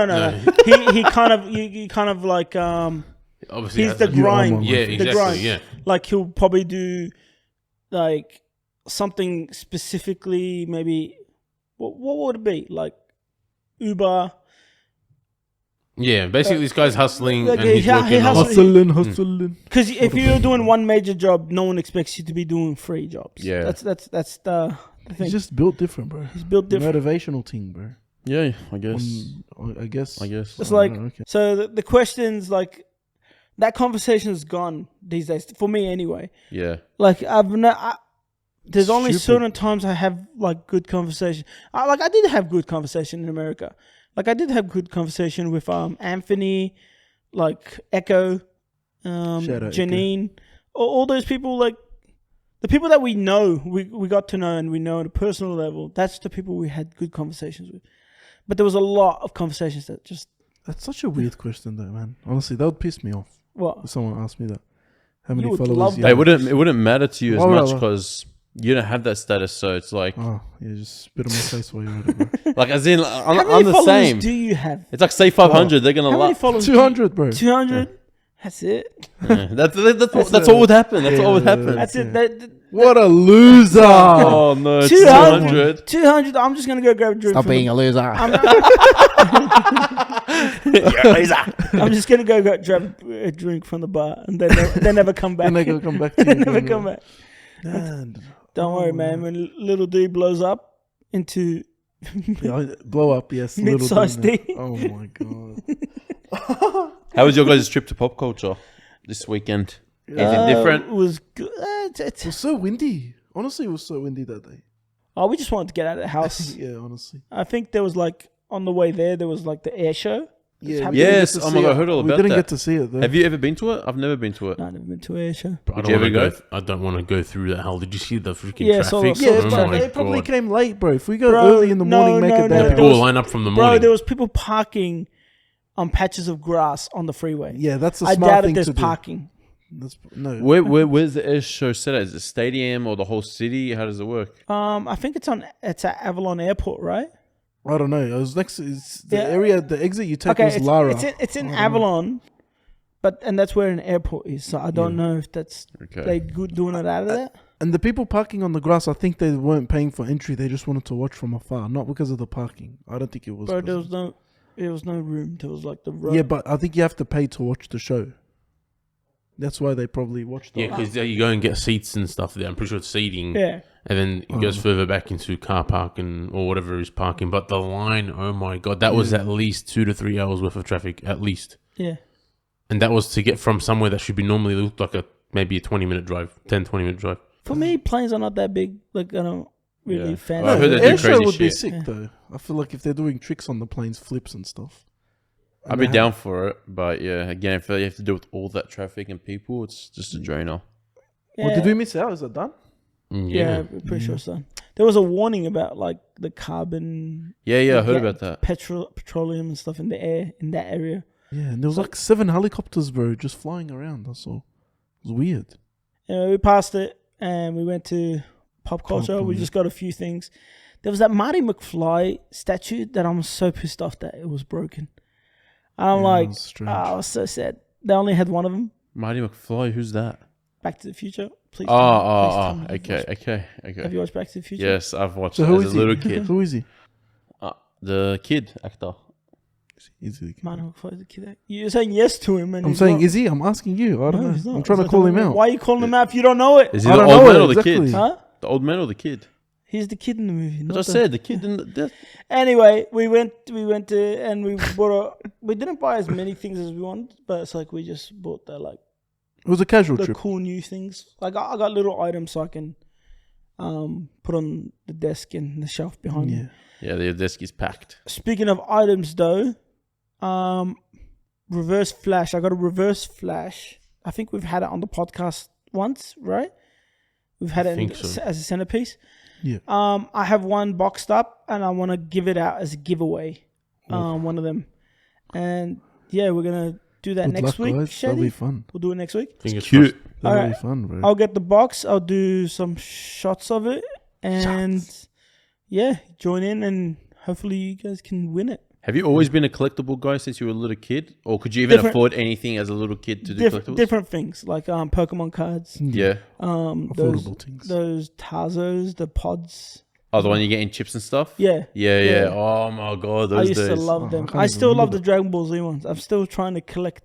he kind of like obviously he's the grind. Yeah, exactly. The grind. Yeah, like he'll probably do like something specifically. Maybe what would it be like Uber? Yeah, basically this guy's hustling and he's working hustling. Because if you're doing one major job, no one expects you to be doing 3 jobs. Yeah, that's the thing. He's just built different, bro. He's built different. Motivational thing, bro. Yeah, I guess. I guess. It's like so the questions like that conversation is gone these days for me anyway. Yeah. Like there's only certain times I have like good conversation. I did have good conversation in America. Like I did have good conversation with Anthony, like Echo, Janine, Echo. All those people. Like the people that we know, we got to know and we know at a personal level. That's the people we had good conversations with. But there was a lot of conversations that just... That's such a weird question though, man. Honestly, that would piss me off. What? If someone asked me that. How many followers you have? It wouldn't matter to you as much because you don't have that status, so it's like... Oh, yeah, just spit on my face while you're at it, bro. Like, as in, I'm the same. How many followers do you have? It's like, say 500, they're going to love... 200, bro. 200? Yeah. That's it. Yeah. That's all would happen. That's all would happen. That's it. What a loser! Oh no, 200. 200. I'm just gonna go grab a drink. Stop being a loser. You're a loser. I'm just gonna go grab a drink from the bar, and they never come back. And they come back. They never come back. Don't worry, man. When little D blows up into blow up, yes, mid-sized D. Oh my god. How was your guys' trip to Popcultcha this weekend? Is it different? It was good. It was so windy. Honestly, it was so windy that day. Oh, we just wanted to get out of the house. Yeah, honestly. I think there was like, on the way there was like the air show. Yeah. Yes. Oh my god, I heard all about that. We didn't get to see it though. Have you ever been to it? I've never been to it. No, I've never been to an air show. I don't want to go through that hell. Did you see the freaking traffic? They probably came late, bro. If we go early in the morning, make it there. People line up from the morning. Bro, there was people parking on patches of grass on the freeway. Yeah, that's the smart thing to do. I doubt there's parking. No. Where's the air show set at? Is it a stadium or the whole city? How does it work? I think it's at Avalon Airport, right? I don't know. It was next. It's the area, the exit you take was Lara. It's in Avalon, and that's where an airport is. So I don't know if that's they good doing it out of there. And the people parking on the grass, I think they weren't paying for entry. They just wanted to watch from afar, not because of the parking. I don't think it was. Bro, there was no room. There was like the road. Yeah, but I think you have to pay to watch the show. That's why they probably watched. Yeah, because you go and get seats and stuff there. I'm pretty sure it's seating. Yeah. And then it goes further back into car park or whatever is parking. But the line, oh my God, that was at least 2 to 3 hours worth of traffic, at least. Yeah. And that was to get from somewhere that should be normally looked like maybe a 20-minute drive, 20-minute drive. For me, planes are not that big. Like, I don't really fancy. I heard they do air show crazy would be shit. sick though. I feel like if they're doing tricks on the planes, flips and stuff. I'd be down for it, but yeah, again, if you have to deal with all that traffic and people, it's just a drainer. Yeah. Well, did we miss out? Is it done? Yeah, pretty sure so. There was a warning about like the carbon. Yeah, I heard about that. Petroleum and stuff in the air in that area. Yeah, and there was like 7 helicopters, bro, just flying around. That's all. It was weird. Anyway, we passed it and we went to Popcultcha. We just got a few things. There was that Marty McFly statue that I'm so pissed off that it was broken. And I'm like, I was so sad. They only had one of them. Marty McFly, who's that? Back to the Future. Please. Okay. Have you watched Back to the Future? Yes, I've watched So it who as is a little kid. Who is he? The kid actor. Is he the kid? Marty McFly is a kid. You're saying yes to him. And I'm saying, is he? I'm asking you. I don't he's know. not. I'm trying to call him out. Why are you calling him out if you don't know it? Is he the old man or the kid? Huh? The old man or the kid? He's the kid in the movie. As I said, the kid in the... Anyway, we went to, and we bought we didn't buy as many things as we wanted, but it's like we just bought the like... It was a casual the trip. Cool new things. Like I got little items so I can put on the desk and the shelf behind me. Yeah, the desk is packed. Speaking of items though, reverse flash. I got a reverse flash. I think we've had it on the podcast once, right? We've had it as a centerpiece. Yeah. I have one boxed up and I want to give it out as a giveaway. One of them. And yeah, we're going to do that next week. That'll be fun. We'll do it next week. It's cute. That'll be fun, bro. I'll get the box. I'll do some shots of it. And join in and hopefully you guys can win it. Have you always been a collectible guy since you were a little kid? Or could you even afford anything as a little kid to do collectibles? Different things, like Pokemon cards. Yeah. Affordable things. Those Tazos, the pods. Oh, the one you get in chips and stuff? Yeah. Yeah. Oh my God, those days. I used to love them. I still love the Dragon Ball Z ones. I'm still trying to collect.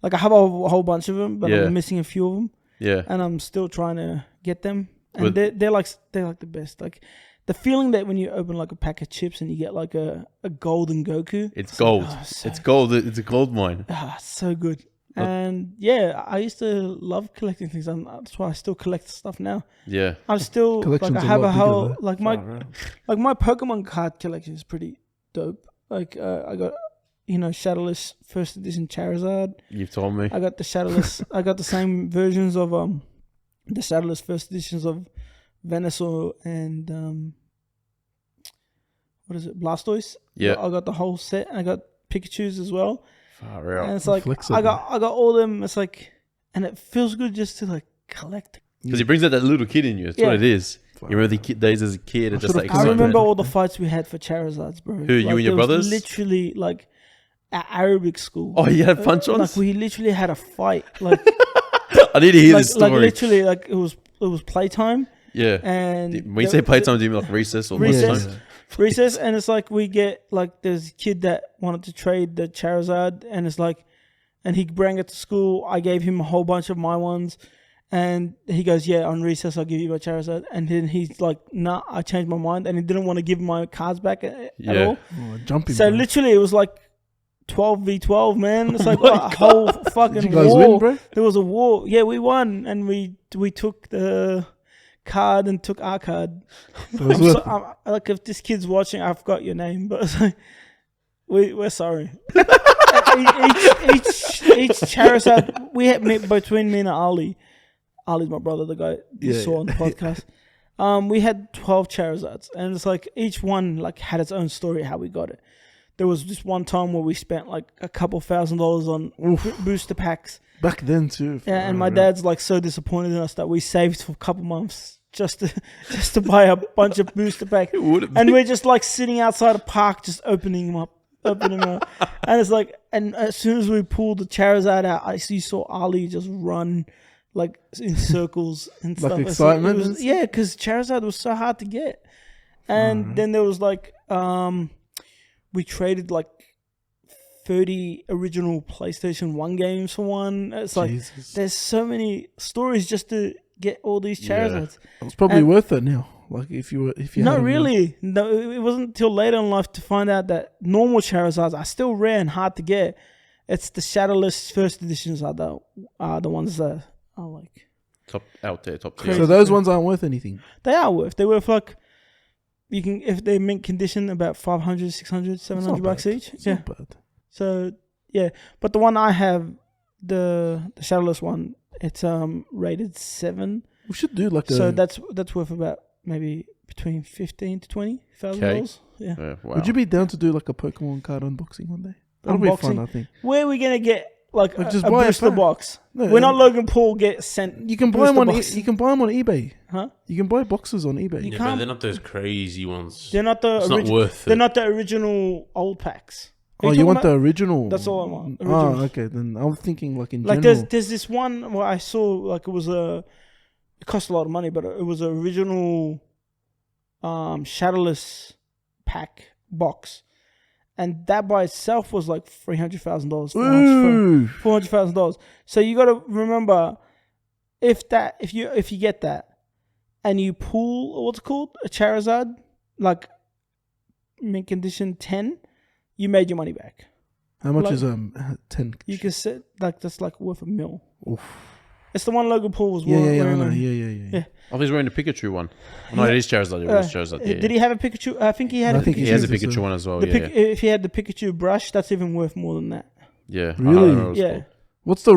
Like I have a whole bunch of them, but I'm missing a few of them. Yeah. And I'm still trying to get them. And they're like the best. Like the feeling that when you open like a pack of chips and you get like a golden Goku. It's gold. It's gold. It's a gold mine. So good. And yeah, I used to love collecting things. That's why I still collect stuff now. Yeah. I'm still like I have a whole like my Pokemon card collection is pretty dope. Like I got Shadowless first edition Charizard. You've told me. I got the Shadowless. I got the same versions of the Shadowless first editions of Venusaur and what is it, Blastoise? Yeah, I got the whole set. And I got Pikachu's as well. Far out. And it's like I got all them. It's like, and it feels good just to like collect. Because it brings out that little kid in you. That's what it is. You remember the days as a kid, and just like I remember all the fights we had for Charizards, bro. Who, you and your brothers? Literally, like at Arabic school. Oh, you had punch-ons? Like we literally had a fight. Like I need to hear this story. Like literally, like it was playtime. Yeah. And when you say playtime, do you mean like recess or recess? lunchtime? Recess, and it's like we get like there's a kid that wanted to trade the Charizard, and it's like, and he brought it to school. I gave him a whole bunch of my ones, and he goes, "Yeah, on recess I'll give you my Charizard." And then he's like, "Nah, I changed my mind," and he didn't want to give my cards back at all. Oh, jumping. So literally, it was like 12v12, man. It's like a whole fucking Did you guys war. win, bro? There was a war. Yeah, we won, and we took the card and took our card. Like if this kid's watching, I forgot your name, but it's like, we're sorry. each Charizard we had between me and Ali. Ali's my brother, the guy you saw on the podcast. We had 12 Charizards, and it's like each one like had its own story how we got it. There was this one time where we spent like a couple $1,000s on booster packs. Back then too. Yeah, and my dad's like so disappointed in us that we saved for a couple months just to buy a bunch of booster packs. And we're just like sitting outside a park, just opening them up. And it's like, and as soon as we pulled the Charizard out, you saw Ali just run like in circles and stuff. Like excitement? It was, yeah, because Charizard was so hard to get. And then there was like, we traded like 30 original PlayStation 1 games for one. It's like, there's so many stories just to get all these Charizards. Yeah. It's probably worth it now. Like if you not really. No, it wasn't until later in life to find out that normal Charizards are still rare and hard to get. It's the Shadowless first editions are the ones that are like top tier. So those ones aren't worth anything. They are worth. They're worth like, you can, if they're mint condition, about 500, 600, 700 bucks each. It's not bad. So yeah, but the one I have, the Shadowless one, it's rated 7. We should do like so that's worth about maybe between $15,000 to $20,000. Yeah. Wow. Would you be down to do like a Pokemon card unboxing one day? That'll be fun, I think. Where are we gonna get like just a buy booster box? No, we're not Logan Paul get sent. You can buy them on. You can buy them on eBay. Huh? You can buy boxes on eBay. You Yeah, can't. but they're not those crazy ones. They're not the. It's not worth it. They're not the original old packs. Oh, you want the original? That's all I want. Oh, okay. Then I'm thinking like in like general. there's this one where I saw like it cost a lot of money, but it was an original Shadowless pack box, and that by itself was like $300,000. $400,000. So you got to remember, if you get that, and you pull what's it called a Charizard, like mint condition 10. You made your money back. How much like, is 10? You can set like that's like worth $1 million. Oof. It's the one Logan Paul was wearing. Yeah. Oh, he's wearing a Pikachu one. No, it is Charizard. It was Charizard. Did he have a Pikachu? I think he had. He has a Pikachu one as well. If he had the Pikachu brush, that's even worth more than that. Yeah. Really? Yeah. Cool. What's the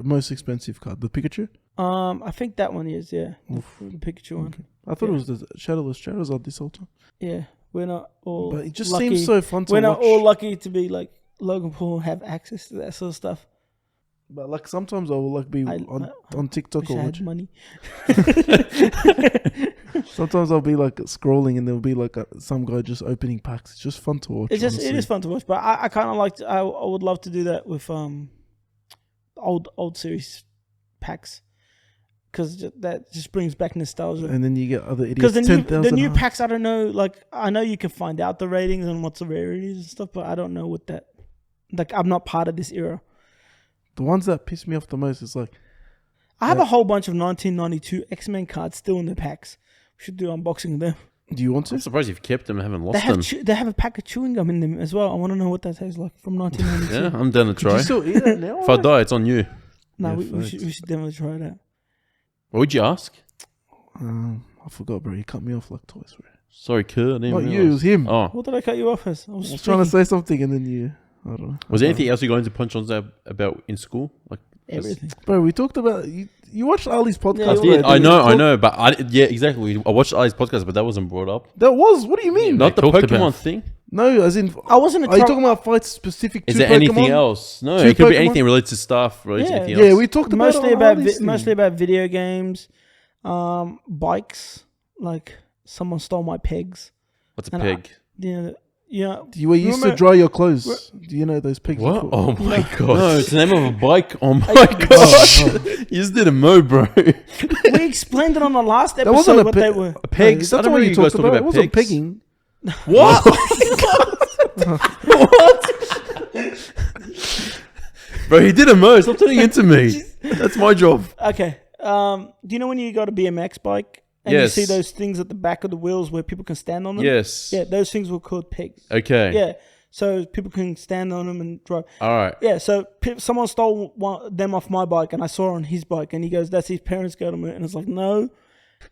most expensive card? The Pikachu? I think that one is the Pikachu one. Okay. I thought it was the Shadowless Charizard this whole time. Yeah. We're not all. But it just lucky. seems so fun to watch. We're not all lucky to be like Logan Paul, have access to that sort of stuff. But like sometimes I will like be on TikTok or watch money. Sometimes I'll be like scrolling and there'll be like some guy just opening packs. It's just fun to watch. It is fun to watch, but I kind of like I would love to do that with old series packs. Because that just brings back nostalgia. And then you get other idiots. Because the new packs, I don't know. Like, I know you can find out the ratings and what's the rarities and stuff, but I don't know what that. Like, I'm not part of this era. The ones that piss me off the most is like, I have a whole bunch of 1992 X-Men cards still in the packs. We should do unboxing of them. Do you want to? I'm surprised you've kept them and haven't lost them. They have a pack of chewing gum in them as well. I want to know what that tastes like from 1992. Yeah, I'm down to try. Could you still eat it now? If I die, it's on you. No, Yeah, we should definitely try it out. What would you ask? I forgot, bro. You cut me off like twice, bro. Sorry, Kurt. Not you, it was him. Oh. What did I cut you off as? I was trying to say something and then you... I don't know. Was there anything else you're going to punch on about in school? Like everything. Bro, we talked about... You watched Ali's podcast, Yeah, I know. But exactly. I watched Ali's podcast, but that wasn't brought up. That was? What do you mean? Not the Pokemon thing? No, as in... I wasn't... Are you talking about fights specific to Pokemon? Is there anything else? No, it could be anything related to stuff. Anything else. Yeah, we talked about mostly about video games, bikes. Like, someone stole my pegs. What's a peg? Yeah. You used to dry your clothes. Do you know those pegs? What? Oh my god! No, No, it's the name of a bike. Oh my gosh! You just did a Mo, bro. We explained it on the last episode. That wasn't what they were. Pegs. That's what you talked about. It wasn't pegging. What? What? Bro, he did a Mo. Stop turning into me. That's my job. Okay. Do you know when you got a BMX bike and you see those things at the back of the wheels where people can stand on them? Yes. Yeah, those things were called pegs. Okay. Yeah. So people can stand on them and drive. All right. Yeah. So someone stole them off my bike, and I saw on his bike, and he goes, "That's his parents' got them." And it's like, "No,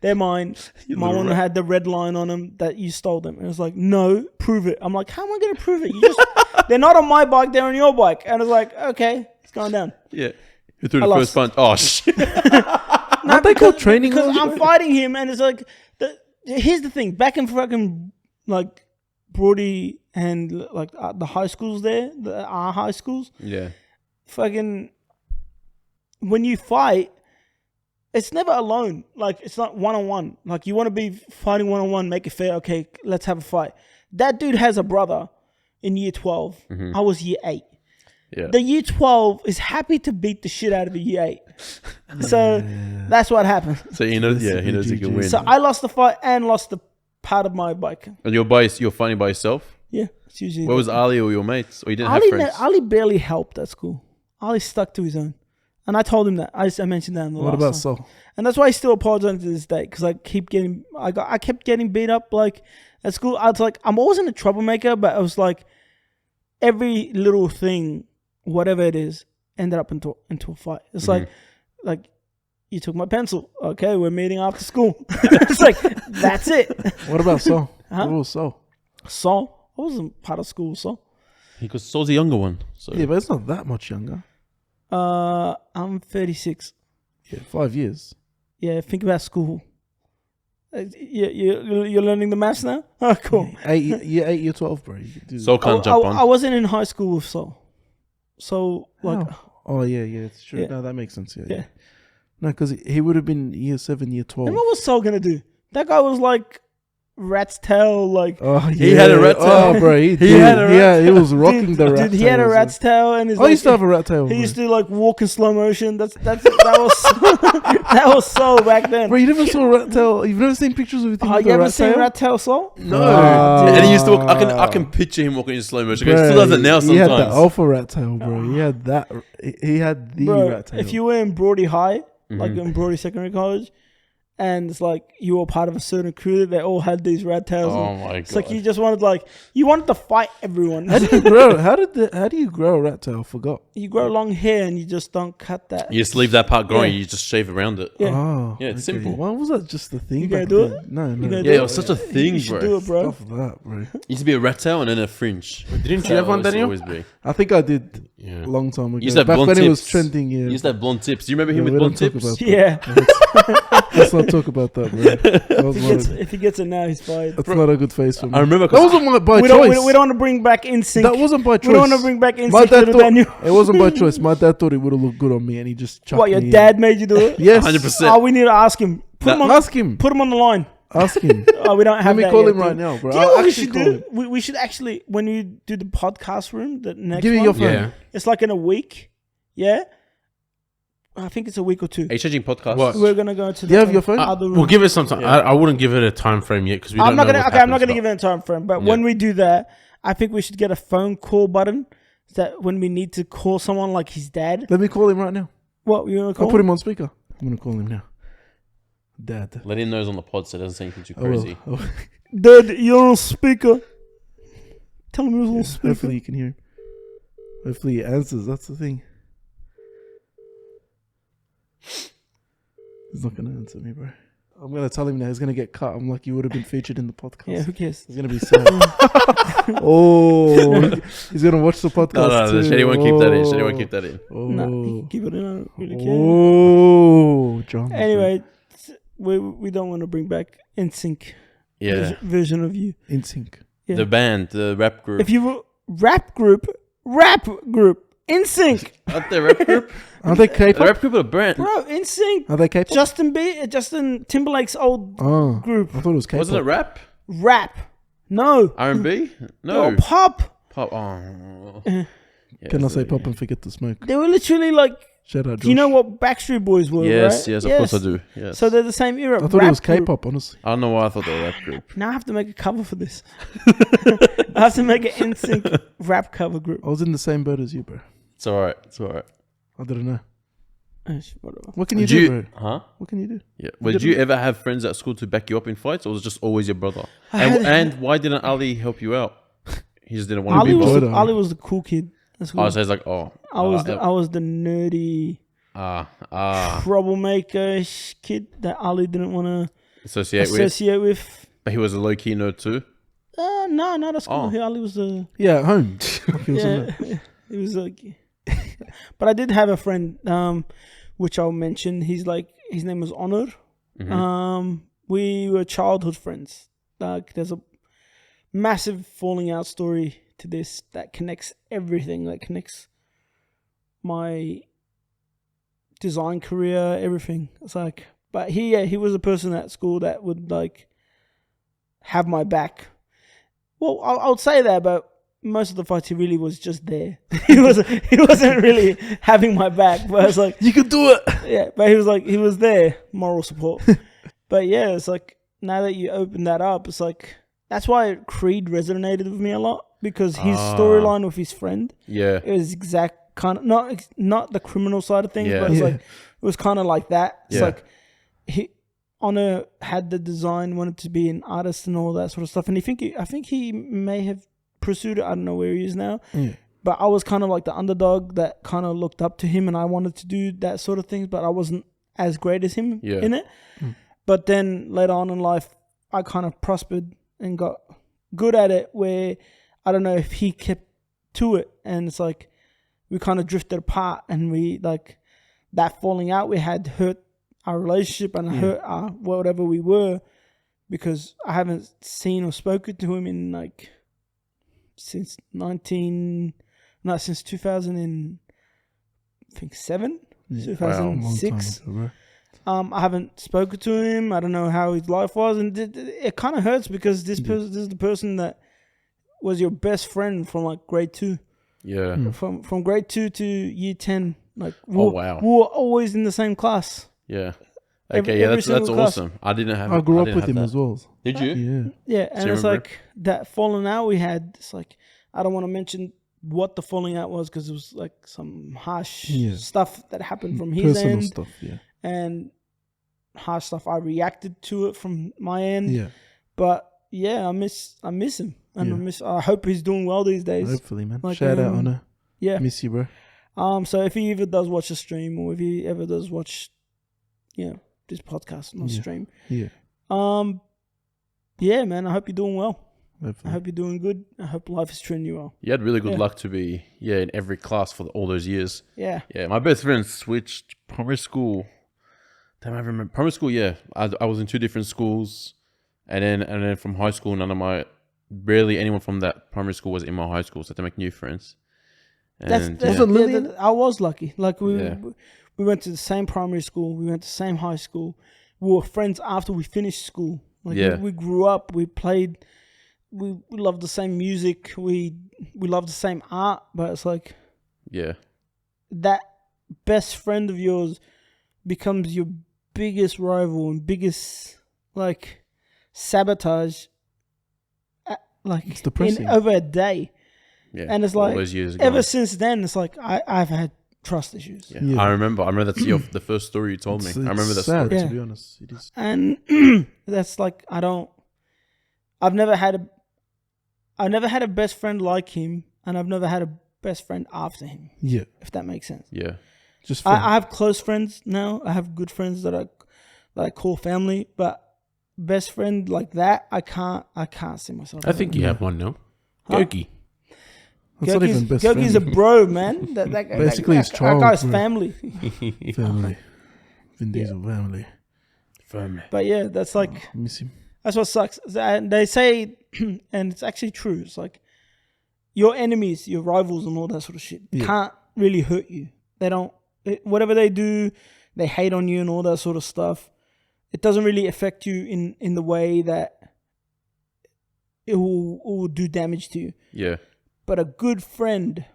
they're mine. My one had the red line on them that you stole them." And it's like, "No, prove it." I'm like, "How am I going to prove it? They're not on my bike. They're on your bike." And it's like, "Okay, it's going down." Yeah. Who threw the first punch? Oh shit! Aren't they called training? Because I'm fighting him, and it's like, here's the thing: back in fucking like Brody and like the high schools there, our high schools. Yeah. Fucking, when you fight, it's never alone. Like, it's not one-on-one. Like, you want to be fighting one-on-one, make it fair. Okay, let's have a fight. That dude has a brother in year 12. I was year 8. Yeah. The year 12 is happy to beat the shit out of a year 8. So that's what happened. So he knows he can win. So I lost the fight and lost the part of my bike. And you're fighting by yourself? Yeah, it's usually. Where was Ali or your mates? Or you didn't have friends? Ali barely helped at school. Ali stuck to his own. And I told him that. I mentioned that in the last What about song. Sol? And that's why I still apologize to this day, because I kept getting beat up like at school. I was like, I'm always a troublemaker, but I was like, every little thing, whatever it is, ended up into a fight. It's like you took my pencil. Okay, we're meeting after school. It's like, that's it. What about Sol? Huh? What was Sol? Sol? I wasn't part of school, Sol. Because Sol's the younger one. So. Yeah, but it's not that much younger. I'm 36. Yeah, 5 years. Yeah, think about school. You're learning the maths now? Oh, cool. You're 12, bro. Sol can't jump on. I wasn't in high school with Sol. So, like... Oh, yeah, it's true. Yeah. No, that makes sense. Yeah. Yeah. No, because he would have been year 7, year 12. And what was Sol going to do? That guy was like... rat's tail, like... Oh, yeah. He had a rat tail. Oh, bro, he had a rat tail. He was rocking the rat tail. Dude, he had a rat's tail and his... I used to have a rat tail. He bro. used to like walk in slow motion. That was that was Sol back then. Bro, you never saw a rat tail? You've never seen pictures of him with You a ever rat seen tail? rat tail, Sol? No. And he used to walk, I can picture him walking in slow motion. He still does it now sometimes. He had the alpha rat tail, bro. He had that. He had the rat tail. If you were in Brody High, like in Brody Secondary College, and it's like you were part of a certain crew, they all had these rat tails. Oh my god! It's like you just wanted to fight everyone. How do you grow? How do you grow a rat tail? I forgot. You grow long hair and you just don't cut that. You just leave that part growing. Yeah. You just shave around it. Yeah. Oh, Yeah, it's simple. Why was that just the thing? You gonna back do then? it? No. gonna Yeah, it was such a thing, You should bro. do it, bro. Stuff that, bro. Used to be a rat tail and then a fringe. Didn't you have one, Daniel? Always be. I think I did Yeah. a long time ago. You used to have Back blonde when tips. it was trending, yeah. You used to have blonde tips. Do you remember him Yeah, with we blonde don't talk tips? about Yeah. Let's not talk about that, bro. That was If he gets it now, he's fired. that's not a good face for me. I remember. That wasn't by We choice. don't want to bring back InSync. That wasn't by choice. We don't want to bring back My InSync, dad little thought Daniel. it wasn't by choice. My dad thought it would have looked good on me, and he just chucked What, your me in. dad made you do it? Yes, 100%. Oh, we need to ask him. Ask him. Put him on the line. Ask him. Oh, we don't have Let me that call yet, him right dude. now, bro. Do you know I'll what we actually should call do? him. We should actually, when you do the podcast room, the next Give me one, your phone. Yeah. it's like in a week. Yeah? I think it's a week or 2. Are you changing podcast? What? We're going to go to Do you have your phone? other room. We'll give it some time. I wouldn't give it a time frame yet because we don't I'm not know gonna. what Okay, I'm not happens, gonna give but- it a time frame. But Yeah. when we do that, I think we should get a phone call button. That when we need to call someone like his dad. Let me call him right now. What you gonna call? I'll put him on speaker. I'm gonna call him now. Dad. Let him know he's on the pod so it doesn't say anything too I will. crazy. I will. Dad, you're on speaker. Tell him he was on speaker. Hopefully you can hear him. Hopefully he answers. That's the thing. He's not gonna answer me, bro. I'm gonna tell him now. He's gonna get cut. I'm like, you would have been featured in the podcast. Yeah, who cares? He's gonna be sad. Oh, he's gonna watch the podcast. No, too. Shady won't keep that in. Shady won't keep that in. Oh, Nah, keep it in. I don't really care. oh, John. Anyway, we don't want to bring back InSync Yeah. version of you. In sync. Yeah. The band, the rap group. If you were rap group, InSync, Aren't they a rap group? Are they The K-pop? rap group or a brand? bro, InSync. Are they K-pop? Justin Timberlake's old Oh, group. I thought it was K-pop. Wasn't it rap? Rap. No. R&B? No. Pop. Pop. Oh. Can I say pop and forget to smoke? They were literally like, Shout out, Josh. do you know what Backstreet Boys were, Yes, right? yes, of course I do. Yes. So they're the same era. I thought it Rap was group. K-pop, honestly. I don't know why I thought they were a rap group. Now I have to make a cover for this. I have to make an InSync rap cover group. I was in the same boat as you, bro. It's alright. It's alright. I didn't know. Whatever. What can you Did do, you- bro? Huh? What can you do? Yeah. Well, did you ever have friends at school to back you up in fights, or was it just always your brother? I And, had- and why didn't Ali help you out? He just didn't want Ali to be was, bothered. bothered. Ali was the cool kid. That's cool. Oh, so it's like, oh. I was the nerdy troublemaker kid that Ali didn't want to associate with. associate with. But he was a low key nerd too. No, that's cool. Oh. Ali was the Yeah, at home. He was on yeah. that. It was like, but I did have a friend, which I'll mention. His name was Honor. Mm-hmm. We were childhood friends. Like, there's a massive falling out story to this that connects everything. That connects my design career, everything. It's like, but he was a person at school that would like have my back. Well, I would say that, but most of the fights he really was just there. he wasn't really having my back, but it's like you could do it. Yeah, but he was there, moral support. But yeah, it's like now that you open that up, it's like that's why Creed resonated with me a lot, because his storyline with his friend, it was exact kind of not the criminal side of things, but it's like it was kind of like that. It's like Honor had the design, wanted to be an artist and all that sort of stuff, and I think he may have pursued it. I don't know where he is now, but I was kind of like the underdog that kind of looked up to him, and I wanted to do that sort of things, but I wasn't as great as him in it. But then later on in life, I kind of prospered and got good at it, where I don't know if he kept to it, and it's like we kind of drifted apart, and we like that falling out we had hurt our relationship and hurt our whatever we were, because I haven't seen or spoken to him in like since 2007, 2006. I haven't spoken to him. I don't know how his life was, and it kind of hurts because this is the person that was your best friend from like grade 2. Yeah. From grade 2 to year 10. Like we were always in the same class. Yeah. Okay, that's awesome. I grew up with him as well. Did you? Yeah. Yeah, and it's like that falling out we had. It's like I don't want to mention what the falling out was, because it was like some harsh stuff that happened from his end. Personal stuff, and harsh stuff. I reacted to it from my end. Yeah. But yeah, I miss him, and I hope he's doing well these days. Hopefully, man. Like, shout out, Honor. Yeah. Miss you, bro. So if he ever does watch a stream, or if he ever does watch, this podcast on stream. Yeah. Yeah, man. I hope you're doing well. Hopefully. I hope you're doing good. I hope life is treating you well. You had really good luck to be in every class for all those years. Yeah. Yeah. My best friend switched primary school. Damn, I remember primary school. Yeah, I was in 2 different schools, and then from high school, barely anyone from that primary school was in my high school, so I had to make new friends. And I was lucky. Like we went to the same primary school. We went to the same high school. We were friends after we finished school. Like we grew up. We played. We loved the same music. We loved the same art. But it's like, that best friend of yours becomes your biggest rival and biggest like sabotage. It's depressing. Over a day. Yeah, and it's like ever since then, it's like I've had trust issues. Yeah. I remember that's the first story you told me. I remember that story. To be honest, it is. And that's like I've never had a best friend like him, and I've never had a best friend after him. Yeah, if that makes sense. Yeah, just I have close friends now. I have good friends that I call family, but best friend like that, I can't see myself. I think you have one now, Gouki. Gouki's a bro, man. That guy, basically his child. That guy's family. Family. Vin Diesel family. But yeah, that's like I miss him. That's what sucks. And they say, and it's actually true. It's like your enemies, your rivals, and all that sort of shit can't really hurt you. They don't. Whatever they do, they hate on you and all that sort of stuff. It doesn't really affect you in the way that it will do damage to you. Yeah. But a good friend,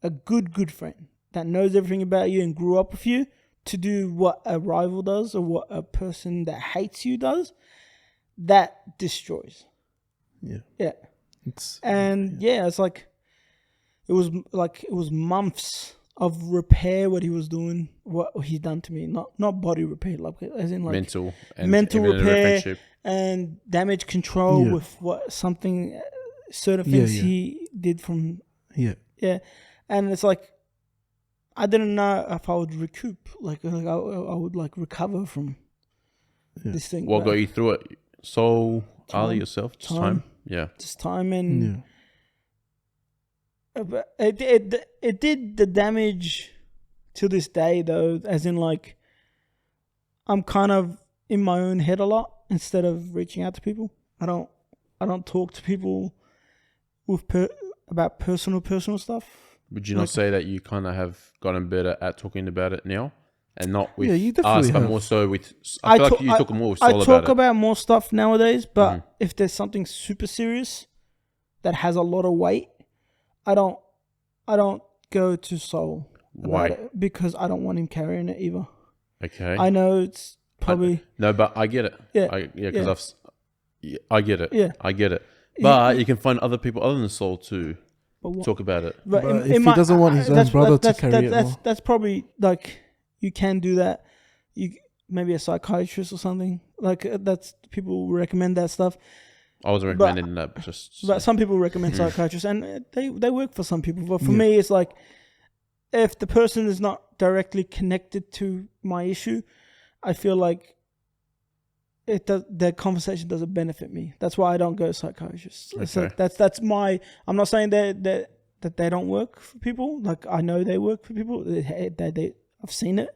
a good friend that knows everything about you and grew up with you to do what a rival does or what a person that hates you does, that destroys. Yeah. Yeah. It's like it was months of repair what he was doing, what he's done to me. Not body repair, like as in like mental repair and damage control with certain things he did from and it's like I didn't know if I would recoup, like I would like recover from this thing. What got you through it? So Ali yourself, just time. Just time and but it did the damage to this day though, as in like I'm kind of in my own head a lot instead of reaching out to people. I don't talk to people with about personal stuff. Would you not say that you kind of have gotten better at talking about it now? and not with you definitely us, but have. more so with. I feel like you talk more with Sol I talk about about more stuff nowadays, but if there's something super serious that has a lot of weight, I don't go to Sol. Why? It because I don't want him carrying it either. Okay. I know it's probably no, but I get it. Yeah. Because I get it. Yeah. I get it. But you can find other people other than Sol to talk about it. But if he doesn't want his own brother to carry it, that's probably like you can do that. You maybe a psychiatrist or something like that's people recommend that stuff. I wasn't recommending that, but some people recommend psychiatrists, and they work for some people. But for me, it's like if the person is not directly connected to my issue, I feel like their conversation doesn't benefit me. That's why I don't go to psychiatrists. Okay. So that's my. I'm not saying that they don't work for people. Like I know they work for people. I've seen it,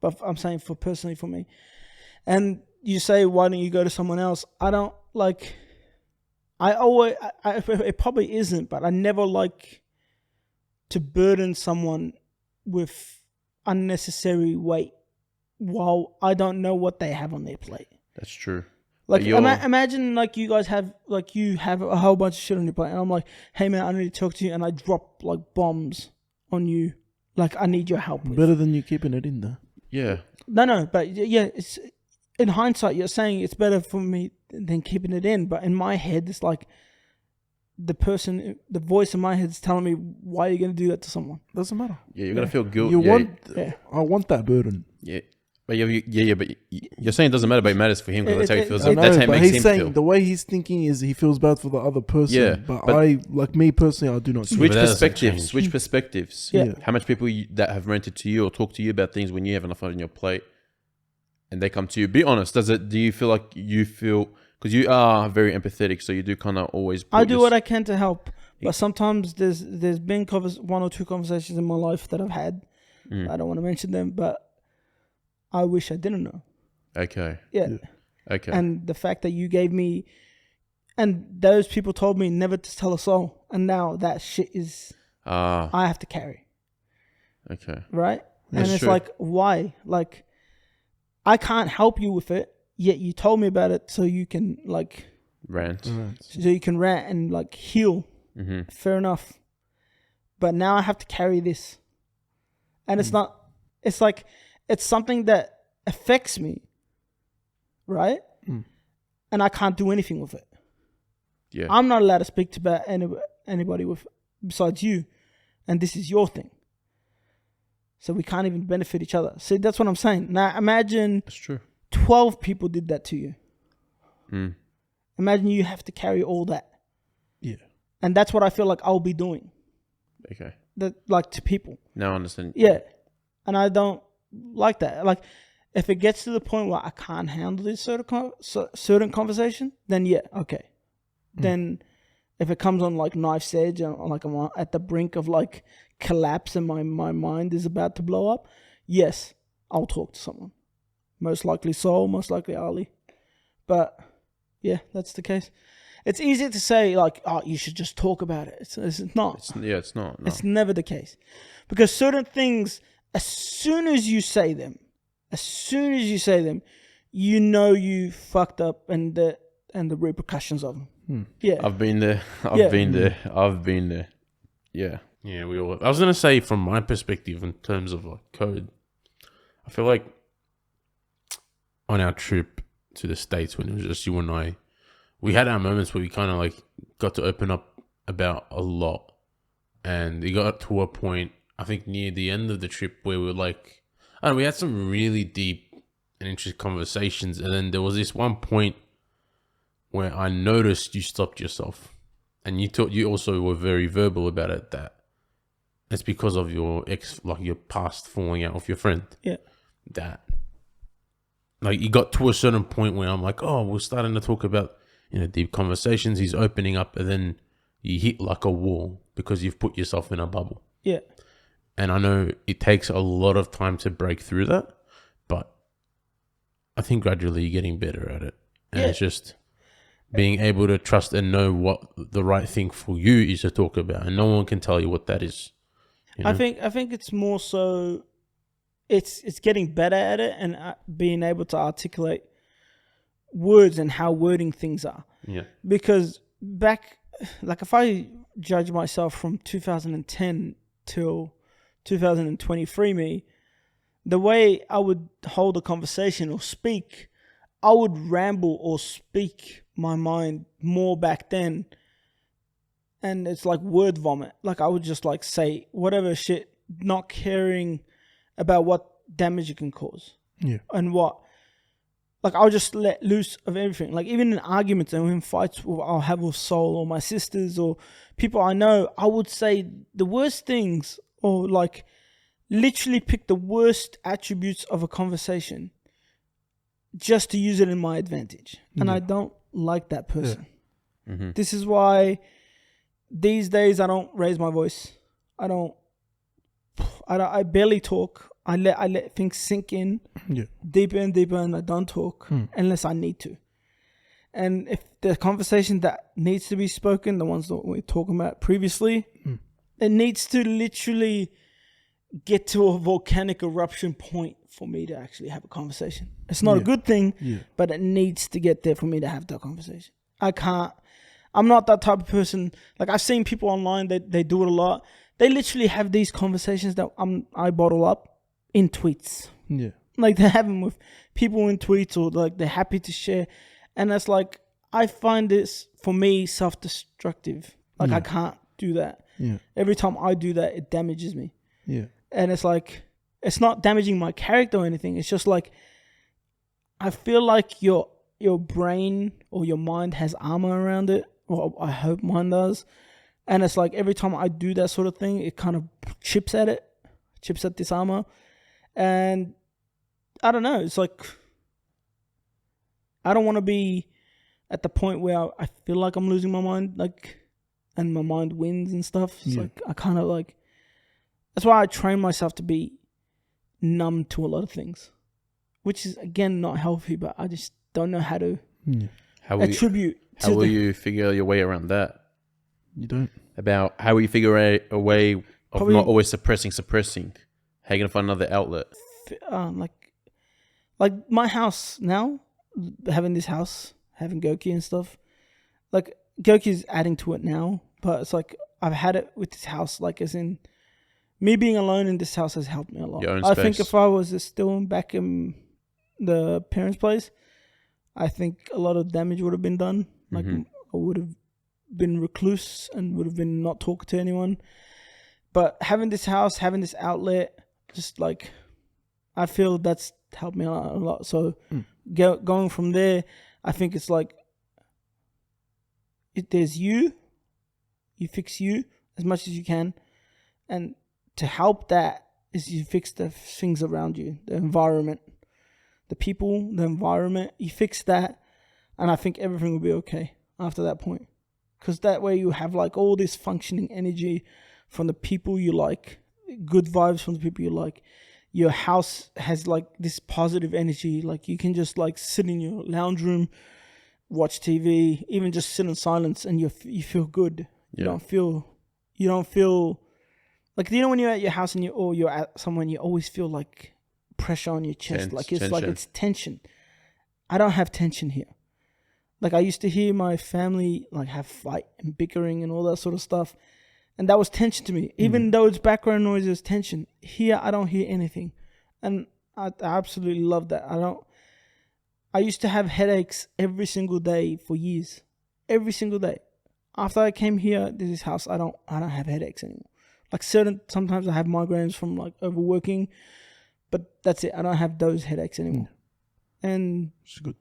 but I'm saying personally for me. And you say, why don't you go to someone else? I don't like. It probably isn't, but I never like to burden someone with unnecessary weight while I don't know what they have on their plate. That's true. Like imagine like you guys have like you have a whole bunch of shit on your plate, and I'm like, hey man, I need to talk to you, and I drop like bombs on you, like I need your help. Better than you keeping it in there. Yeah. No, but yeah, it's in hindsight. You're saying it's better for me than keeping it in, but in my head, it's like the voice in my head is telling me, why are you going to do that to someone? Doesn't matter. Yeah, you're gonna feel guilty. I want that burden. Yeah. But but you're saying it doesn't matter, but it matters for him because that's how he feels. That's how it makes he's him saying feel. the way he's thinking is he feels bad for the other person. Yeah, but but like me personally, I do not. Switch But that doesn't perspectives. change. Switch perspectives. Yeah. How much people that have rented to you or talked to you about things when you have enough on your plate, and they come to you. Be honest. Do you feel like you feel because you are very empathetic, so you do kind of always. I do what I can to help, but sometimes there's been one or two conversations in my life that I've had. I don't want to mention them, but I wish I didn't know. Okay. Yeah. Okay. And the fact that you gave me, and those people told me never to tell a soul, and now that shit is I have to carry. Okay. Right? That's and it's true. like, why? Like, I can't help you with it, yet you told me about it so you can like Rant. so you can rant and like heal. Mm-hmm. Fair enough. But now I have to carry this. And it's not, it's like, it's something that affects me. Right? And I can't do anything with it. Yeah. I'm not allowed to speak to about anybody with besides you. And this is your thing. So we can't even benefit each other. See, that's what I'm saying. Now imagine That's true. 12 people did that to you. Mm. Imagine you have to carry all that. Yeah. And that's what I feel like I'll be doing. Okay. That like to people. Now I understand. Yeah. And I don't like that. Like if it gets to the point where I can't handle this certain conversation, then yeah, okay. Then if it comes on like knife's edge and like I'm at the brink of like collapse and my mind is about to blow up, yes, I'll talk to someone. Most likely Sol, most likely Ali. But yeah, that's the case. It's easier to say like, oh, you should just talk about it. It's not. It's not. No. It's never the case. Because certain things, as soon as you say them, you know you fucked up and the repercussions of them. Yeah. I've been there. I've been there. Yeah. Yeah, we all. I was gonna say from my perspective in terms of like code, I feel like on our trip to the States when it was just you and I, we had our moments where we kind of like got to open up about a lot, and it got to a point I think near the end of the trip where we were like, I don't know, we had some really deep and interesting conversations, and then there was this one point where I noticed you stopped yourself, and you also were very verbal about it that it's because of your past falling out with your friend. Yeah. That like you got to a certain point where I'm like, oh, we're starting to talk about, deep conversations. He's opening up, and then you hit like a wall because you've put yourself in a bubble. Yeah. And I know it takes a lot of time to break through that, but I think gradually you're getting better at it. And it's just being able to trust and know what the right thing for you is to talk about, and no one can tell you what that is. I think it's more so it's getting better at it and being able to articulate words and how wording things are. Yeah. Because back, like if I judge myself from 2010 till 2023 me, the way I would hold a conversation or speak, I would ramble or speak my mind more back then. And it's like word vomit. Like I would just like say whatever shit, not caring about what damage it can cause. Yeah. And what, like I'll just let loose of everything. Like even in arguments and in fights I'll have with Soul or my sisters or people I know, I would say the worst things or like literally pick the worst attributes of a conversation just to use it in my advantage. And I don't like that person. Yeah. Mm-hmm. This is why these days I don't raise my voice. I barely talk. I let things sink in deeper and deeper, and I don't talk unless I need to. And if the conversation that needs to be spoken, the ones that we were talking about previously, it needs to literally get to a volcanic eruption point for me to actually have a conversation. It's not a good thing, but it needs to get there for me to have that conversation. I'm not that type of person. Like I've seen people online that they do it a lot. They literally have these conversations that I bottle up in tweets. Yeah. Like they have them with people in tweets or like they're happy to share. And it's like, I find this for me self-destructive. Like I can't do that. Yeah. Every time I do that, it damages me. Yeah. And it's like, it's not damaging my character or anything. It's just like, I feel like your brain or your mind has armor around it. Or I hope mine does. And it's like every time I do that sort of thing, it kind of chips at this armor. And I don't know. It's like, I don't want to be at the point where I feel like I'm losing my mind, like, and my mind wins and stuff. It's like, I kind of like, that's why I train myself to be numb to a lot of things, which is again not healthy, but I just don't know how to attribute. How will you figure your way around that? You don't. About how will you figure a way of Probably, not always suppressing? How you gonna find another outlet? Like my house now, having this house, having Gouki and stuff. Like Gouki's adding to it now, but it's like I've had it with this house. Like as in, me being alone in this house has helped me a lot. Your own I space. think if I was still back in the parents' place, I think a lot of damage would have been done. Like I would have been recluse and would have been not talking to anyone. But having this house, having this outlet, just like I feel that's helped me out a lot. So going from there, I think it's like if there's you fix you as much as you can, and to help that is you fix the things around you, the environment, the people, the environment. You fix that, and I think everything will be okay after that point. Because that way you have like all this functioning energy from the people you like, good vibes from the people you like. Your house has like this positive energy. Like you can just like sit in your lounge room, watch TV, even just sit in silence, and you feel good. You don't feel like, you know, when you're at your house and you're at somewhere, you always feel like pressure on your chest. It's tension. I don't have tension here. Like I used to hear my family like have fight and bickering and all that sort of stuff. And that was tension to me. Even though it's background noise, there's tension. Here, I don't hear anything. And I absolutely love that. I used to have headaches every single day for years. Every single day. After I came here to this house, I don't have headaches anymore. Like sometimes I have migraines from like overworking, but that's it. I don't have those headaches anymore. And it's good.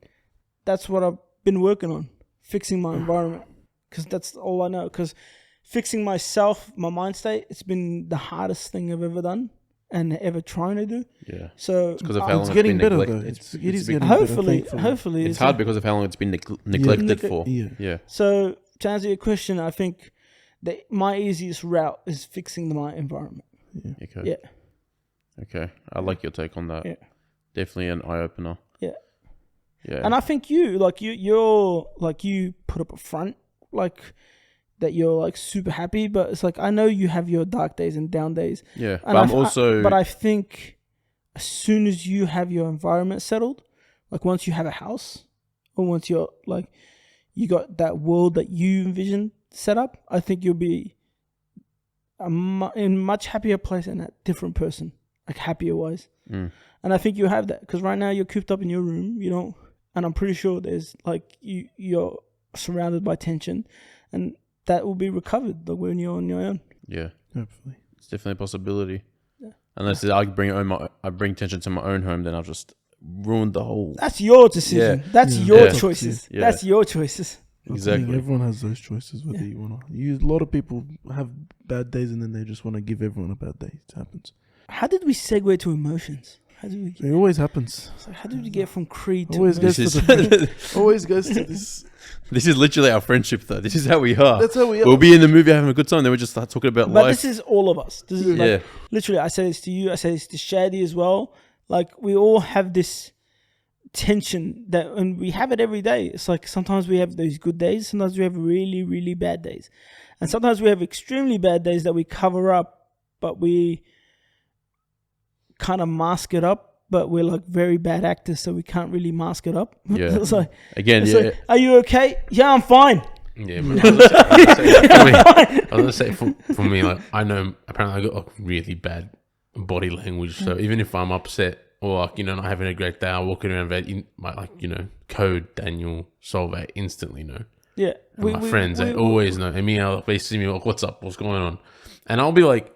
That's what I've been working on, fixing my environment, because that's all I know. Because fixing myself, my mind state, it's been the hardest thing I've ever done and ever trying to do. Yeah. So it's because of how long it's getting better though. It's getting hopefully, better. Hopefully, it's hard because of how long it's been neglected for. Yeah. So to answer your question, I think that my easiest route is fixing my environment. Okay. I like your take on that. Yeah. Definitely an eye opener. Yeah. And I think you're like you put up a front like that you're like super happy, but it's like I know you have your dark days and down days. Yeah. And but I'm also but I think as soon as you have your environment settled, like once you have a house, or once you're like, you got that world that you envision set up, I think you'll be in a much happier place and a different person, like happier wise. And I think you have that because right now you're cooped up in your room, you know, and I'm pretty sure there's like you're surrounded by tension, and that will be recovered like when you're on your own. Yeah, hopefully. It's definitely a possibility. Yeah. Unless I bring tension to my own home, then I'll just ruin the whole. That's your decision. Yeah. That's your choices. Yeah. That's your choices. Exactly. Everyone has those choices. Whether you want to, a lot of people have bad days, and then they just want to give everyone a bad day. It happens. How did we segue to emotions? It always happens. Like, how did we get from Creed to always goes to this? This is literally our friendship, though. This is how we are. That's how we are. We'll be in the movie having a good time, then we just start talking about life. But this is all of us. This is like, literally, I say this to you, I say this to Shady as well. Like, we all have this tension that, and we have it every day. It's like sometimes we have those good days, sometimes we have really, really bad days. And sometimes we have extremely bad days that we cover up, but we kind of mask it up. But we're like very bad actors, so we can't really mask it up. Yeah. It's like, again, like, are you okay? Yeah, I'm fine. Yeah, I was gonna say for me, like I know apparently I got like really bad body language. So even if I'm upset or like not having a great day, I'm walking around Code, Daniel, Solveig instantly know. Yeah, and my friends they always know. And me, they see me like, what's up? What's going on? And I'll be like,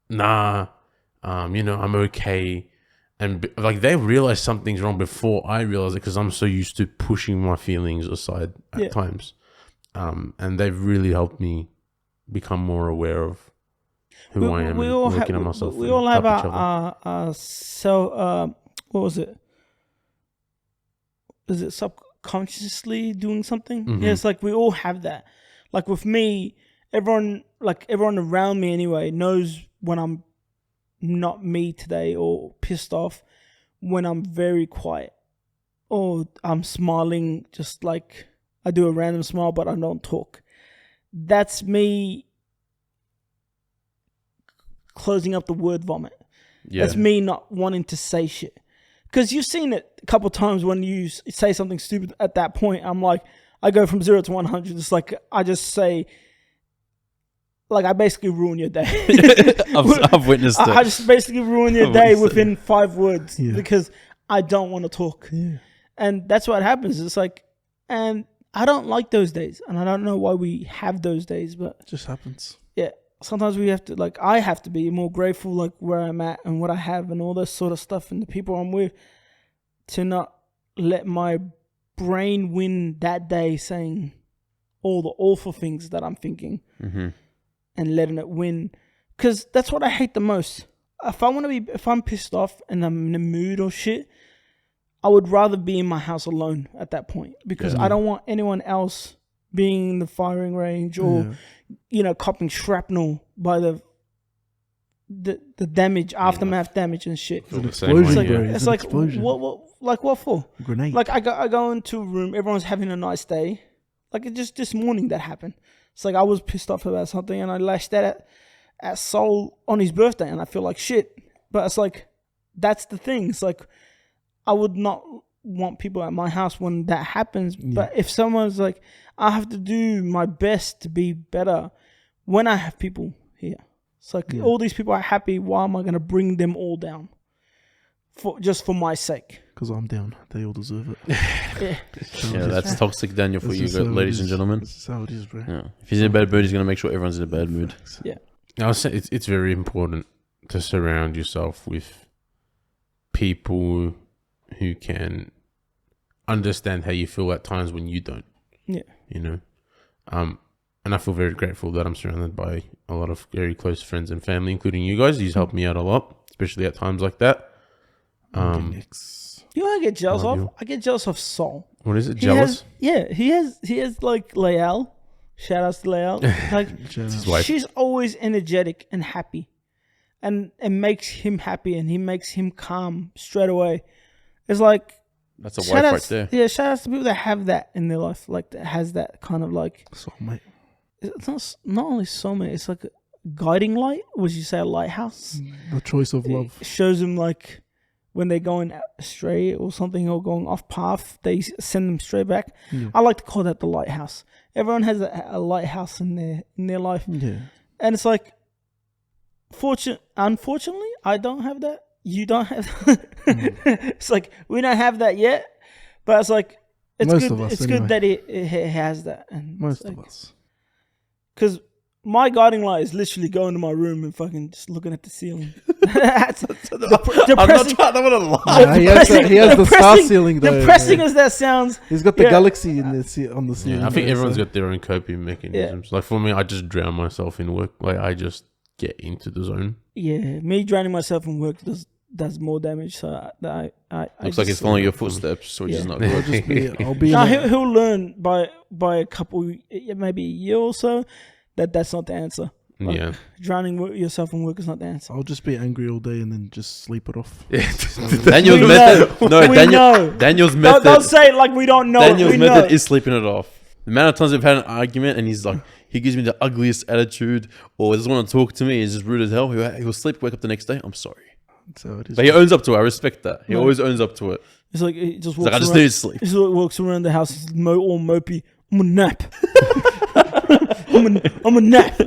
nah. I'm okay. And like they realize something's wrong before I realize it because I'm so used to pushing my feelings aside at times. And they've really helped me become more aware of who I am and looking at myself. We all have our self, what was it? Is it subconsciously doing something? Mm-hmm. Yeah, it's like we all have that. Like with me, everyone around me anyway knows when I'm not me today or pissed off, when I'm very quiet or I'm smiling, just like I do a random smile but I don't talk. That's me closing up the word vomit. That's me not wanting to say shit, because you've seen it a couple of times when you say something stupid. At that point I'm like, I go from 0 to 100. It's like I just say, like, I basically ruin your day. I've witnessed it. I just basically ruin your day within 5 words because I don't want to talk. Yeah. And that's what happens. It's like, and I don't like those days. And I don't know why we have those days, but it just happens. Yeah. Sometimes we have to, like, I have to be more grateful, like, where I'm at and what I have and all this sort of stuff and the people I'm with, to not let my brain win that day saying all the awful things that I'm thinking. Mm-hmm. And letting it win, because that's what I hate the most. If I'm pissed off and I'm in a mood or shit, I would rather be in my house alone at that point, because I don't want anyone else being in the firing range or copping shrapnel by the damage, aftermath damage and shit. It's like what for? Grenade. Like I go into a room, everyone's having a nice day. Like it just this morning that happened. It's like I was pissed off about something and I lashed at Sol on his birthday and I feel like shit. But it's like, that's the thing. It's like, I would not want people at my house when that happens. Yeah. But if someone's like, I have to do my best to be better when I have people here. It's like all these people are happy. Why am I going to bring them all down? Just for my sake. Because I'm down. They all deserve it. Yeah, that's toxic Daniel for you, ladies and gentlemen. That's how it is, bro. Yeah. If he's in a bad mood, he's going to make sure everyone's in a bad mood. Yeah. I would say it's very important to surround yourself with people who can understand how you feel at times when you don't. Yeah. And I feel very grateful that I'm surrounded by a lot of very close friends and family, including you guys. You've helped me out a lot, especially at times like that. You know what I get jealous of? I get jealous of Sol. What is it? Jealous? He has like Layal. Shout outs to Layal. Like she's always energetic and happy. And it makes him happy and he makes him calm straight away. It's like, that's a wife right there. Yeah, shout outs to people that have that in their life, like that has that kind of like soulmate. It's not only soulmate, it's like guiding light. Would you say a lighthouse? The choice of love. It shows them like when they're going astray or something or going off path, they send them straight back. Yeah. I like to call that the lighthouse. Everyone has a lighthouse in their life, Yeah. and it's like, unfortunately, I don't have that. You don't have. It's like we don't have that yet, but it's like it's Most good. of us, It's anyway. good that it has that. And Most like, of us. because my guiding light is literally going to my room and fucking just looking at the ceiling. That's I'm not trying. I don't want to lie. Nah, he has the star ceiling though. Depressing man. as that sounds. He's got the galaxy on the ceiling. Yeah, I think there, everyone's so- got their own coping mechanisms. Like for me, I just drown myself in work. Like I just get into the zone. Yeah, me drowning myself in work does more damage. So I Looks like he's following your footsteps, which is Yeah. not I'll good. just be. I'll be. Nah, in a- he'll learn by a couple, maybe a year or so, that's not the answer. Like, Yeah. drowning yourself in work is not the answer. I'll just be angry all day and then just sleep it off. Daniel's We method. know. No, We Daniel. know. Daniel's Don't method. say it like we don't know. Daniel's we method know. is sleeping it off. The amount of times we've had an argument and he's like, he gives me the ugliest attitude or doesn't want to talk to me. He's just rude as hell. He'll sleep, wake up the next day. I'm sorry. So it is. But he owns up to it. I respect that. He No. always owns up to it. It's like he just He's walks like, I just around. need to sleep. He just walks around the house, he's all mopey. I'm a nap. I'm a nap.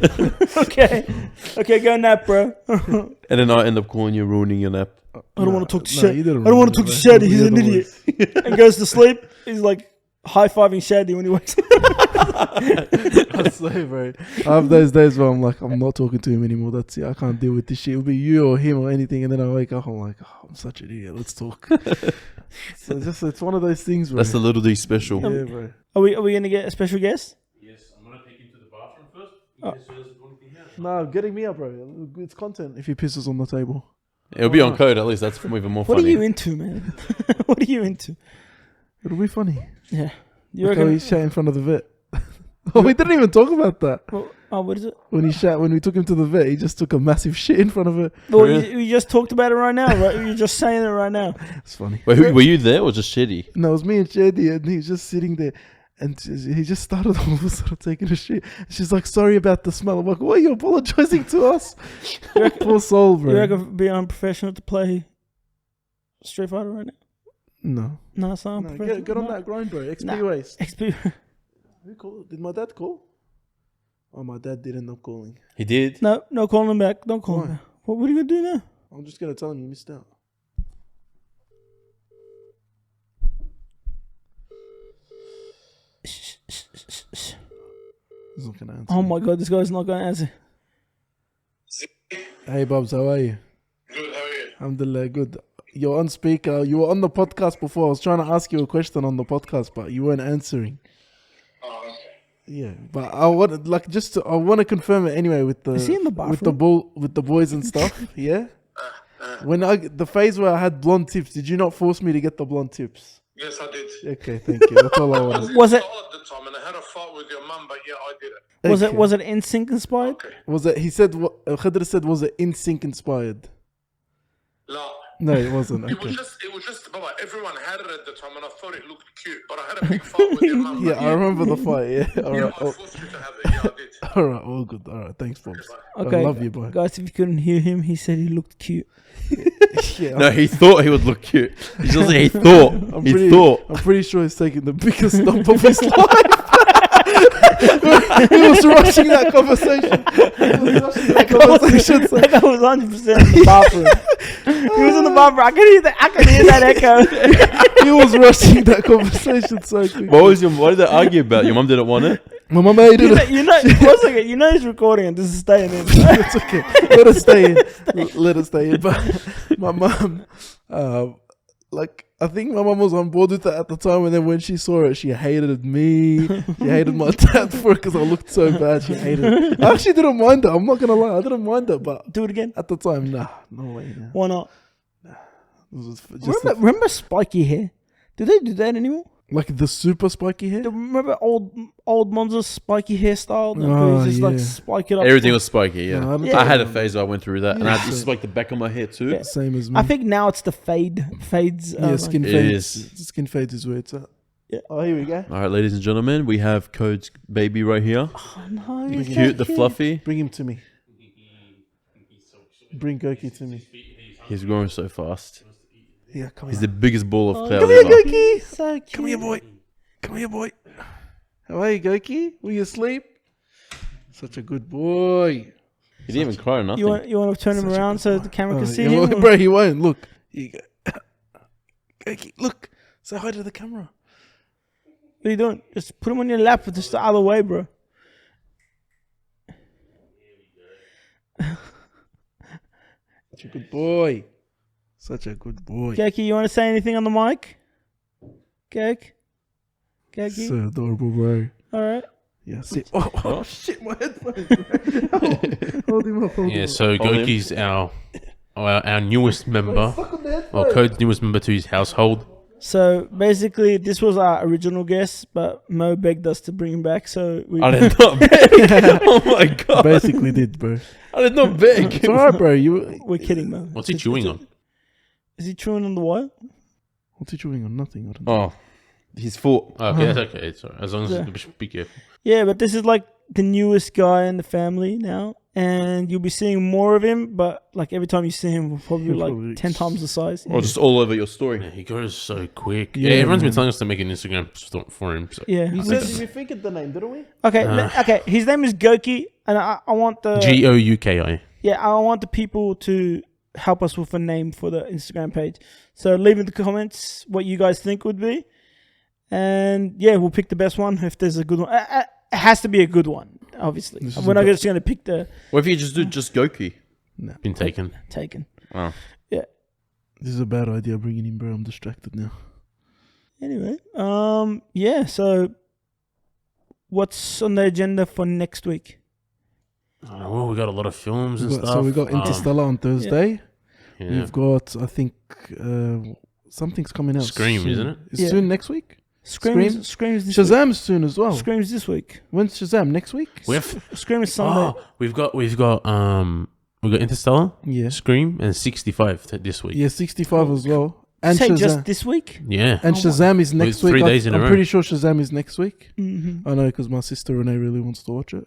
Okay, go nap, bro. And then I end up calling you, ruining your nap. I don't want to talk to No, Shady. you I didn't don't want to ruin talk it, to man. Shady. He's The an other idiot. ways. And goes to sleep. He's like high-fiving Shady when he wakes up. I say, bro. I have those days where I'm like, I'm not talking to him anymore. That's it. I can't deal with this shit. It'll be you or him or anything. And then I wake up, I'm like, oh, I'm such an idiot. Let's talk. So it's one of those things, bro. That's the little D special. Yeah, bro. Are we gonna get a special guest? Yes, I'm gonna take him to the bathroom first. Oh. In case he doesn't do anything here. No, getting me up, bro. It's content if he pisses on the table. It'll be on code, at least. That's even more What funny. are you into, man? What are you into? It'll be funny. Yeah. You Like how reckon? he shat in front of the vet. Oh, we didn't even talk about that. What is it? When we took him to the vet, he just took a massive shit in front of it. Well, Really? you just talked about it right now, right? You're just saying it right now. It's funny. Wait, were you there or just shitty? No, it was me and Shady, and he was just sitting there, and he just started all of a sudden taking a shit. She's like, "Sorry about the smell." I'm like, "What are you apologizing to us?" Poor soul, bro. You reckon it'd be unprofessional to play Street Fighter right now? No, No, it's not no, unprofessional. get on that grind, bro. XP Nah. waste. XP. Who called? Did my dad call? Oh, my dad did end up calling. He did. No, call him back. Don't call him Why? back. What are you gonna do now? I'm just gonna tell him you missed out. He's not gonna answer. Oh my god, this guy's not gonna answer. Hey, Bobs, how are you? Good, how are you? Alhamdulillah, good. You're on speaker. You were on the podcast before. I was trying to ask you a question on the podcast, but you weren't answering. Oh, okay. Yeah, but I want I want to confirm it anyway with the Is he in the with the bathroom? with the boys and stuff. Yeah. When the phase where I had blonde tips, did you not force me to get the blonde tips? Yes, I did. Okay, thank you. That's all I wanted. Was it- All at the time, and I had a fight with your mum, but yeah, I did it. Okay. Was it NSYNC inspired? Okay. Was it? He said. Khadr said, was it NSYNC inspired? La. No, it wasn't. It Okay. was just, Baba, everyone had it at the time, and I thought it looked cute, but I had a big fight with your mum. Yeah, I remember the fight. Yeah. All Yeah, right. I forced you to have it. Yeah, I did. All right. All good. All right. Thanks, Bobs. Okay, I love you, boy. guys. If you couldn't hear him, he said he looked cute. Yeah. No, he thought he would look cute. He just he thought. I'm He pretty sure he's taking the biggest dump of his life. He was rushing that conversation. That guy was 100% in the bathroom. He was in the bathroom. I can hear that echo. He was rushing that conversation so quick. What did they argue about? Your mum didn't want it? My mum hated it. One second. You know he's recording and this is staying in. It's okay. Let us stay in. Let us stay in. But my mum, I think my mum was on board with that at the time, and then when she saw it, she hated me. She hated my dad for it because I looked so bad. She hated it. I actually didn't mind it. I'm not gonna lie, I didn't mind it, but Do it again. at the time, nah, no way. Nah. Why not? It was just Remember spiky hair? Do they do that anymore? like the super spiky hair. Remember old Monza's spiky hairstyle? Oh, Just like yeah. spike it up. Everything was spiky, yeah. No, I don't Yeah. I had a think- phase where I went through that. And I Yeah. just like the back of my hair too. Yeah. Same as me. I think now it's the fades. yeah, skin It fades. is. Skin fades is where it's at. Yeah. Oh, here we go. All right, ladies and gentlemen, we have Code's baby right here. Oh, no, The he's Cute, the so fluffy. Bring him to me. Bring Gouki to me. He's growing so fast. Yeah, come He's here. the biggest ball of cloud Come here, ever. Gouki. So cute. Come here, boy. Come here, boy. How are you, Gouki? Were you asleep? Such a good boy. He didn't even cry or nothing. You want to turn him around so the camera can see yeah, him? well, bro, he won't. Look. Here you go. Gouki, look. Say hi to the camera. What are you doing? Just put him on your lap, just the other way, bro. Such a good boy. Such a good boy. Gouki, you want to say anything on the mic? Gouki? So adorable, bro. All right. Yeah, sit. Oh, shit, my headphones. Hold him up. Hold him Yeah, up. so Goki's our newest member, or Code's newest member to his household. So basically, this was our original guest, but Mo begged us to bring him back. So we. I did not beg. Oh my god. Basically did, bro. I did not beg. It's alright, bro. We're kidding, Mo. What's he chewing on? Is he chewing on the wire? What's he chewing on? Nothing. I don't know. Oh, his foot. Oh, okay, that's okay. It's all right. As long as Yeah. be careful. Yeah, but this is like the newest guy in the family now, and you'll be seeing more of him. But like every time you see him, we'll probably He'll like probably 10 times the size. Or just all over your story. Yeah, he grows so quick. Yeah, Yeah, everyone's been man. telling us to make an Instagram for him. So. Yeah. You said we figured the name, didn't we? Okay. Okay. His name is Gouki, and I want the Gouki. Yeah, I want the people to help us with a name for the Instagram page. So leave in the comments what you guys think would be. And yeah, we'll pick the best one if there's a good one. It has to be a good one, obviously. This is We're a not bit- just going to pick the What if you just do just Gouki? Been taken. taken. Oh. This is a bad idea bringing him, bro. I'm distracted now. Anyway, yeah, so what's on the agenda for next week? Well, we got a lot of films and stuff. So we got Interstellar on Thursday. Yeah. We've got, I think, something's coming out. Scream, soon. isn't it? Is Yeah. soon next week? Scream's this week. Shazam's soon as well. Scream's this week. When's Shazam? Next week? We have Scream is Sunday. we've got Interstellar, Yeah. Scream, and 65 this week. Yeah, 65 as well. And Say Shazam. just this week? Yeah. And Shazam is next week. 3 days in a I'm row. pretty sure Shazam is next week. Mm-hmm. I know because my sister Renee really wants to watch it.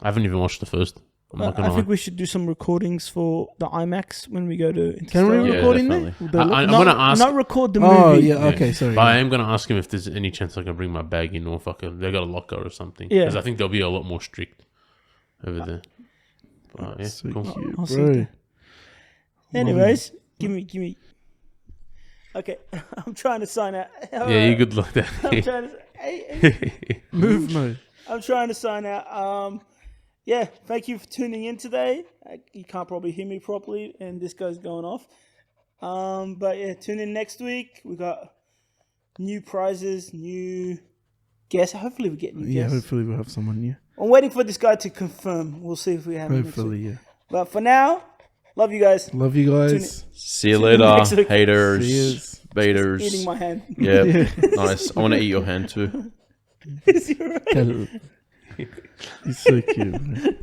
I haven't even watched the first. I'm not I gonna think lie. we should do some recordings for the IMAX when we go to Can Interstellar. we Yeah, record in there? definitely. Would they let- I'm not, gonna ask. not record the movie. Oh, yeah, okay, sorry. But I am gonna ask him if there's any chance I can bring my bag in, or if they got a locker or something. Yeah. Because I think they'll be a lot more strict over there. But, yeah, So cool. cute, I'll see bro. that. Anyways, give me. Okay, I'm trying to sign out. Yeah, you good luck there. I'm trying to. Hey. Move mode. I'm trying to sign out. Yeah, thank you for tuning in today. You can't probably hear me properly, and this guy's going off. But yeah, tune in next week. We got new prizes, new guests. Hopefully, we get new Yeah, guests. hopefully we'll have someone new. I'm waiting for this guy to confirm. We'll see if we have him next Hopefully, week. yeah. But for now, love you guys. Love you guys. See you See you later, next week. haters, Cheers. baiters. Eating my hand. Yeah, nice. I want to eat your hand too. Is he alright? He's so cute. Man.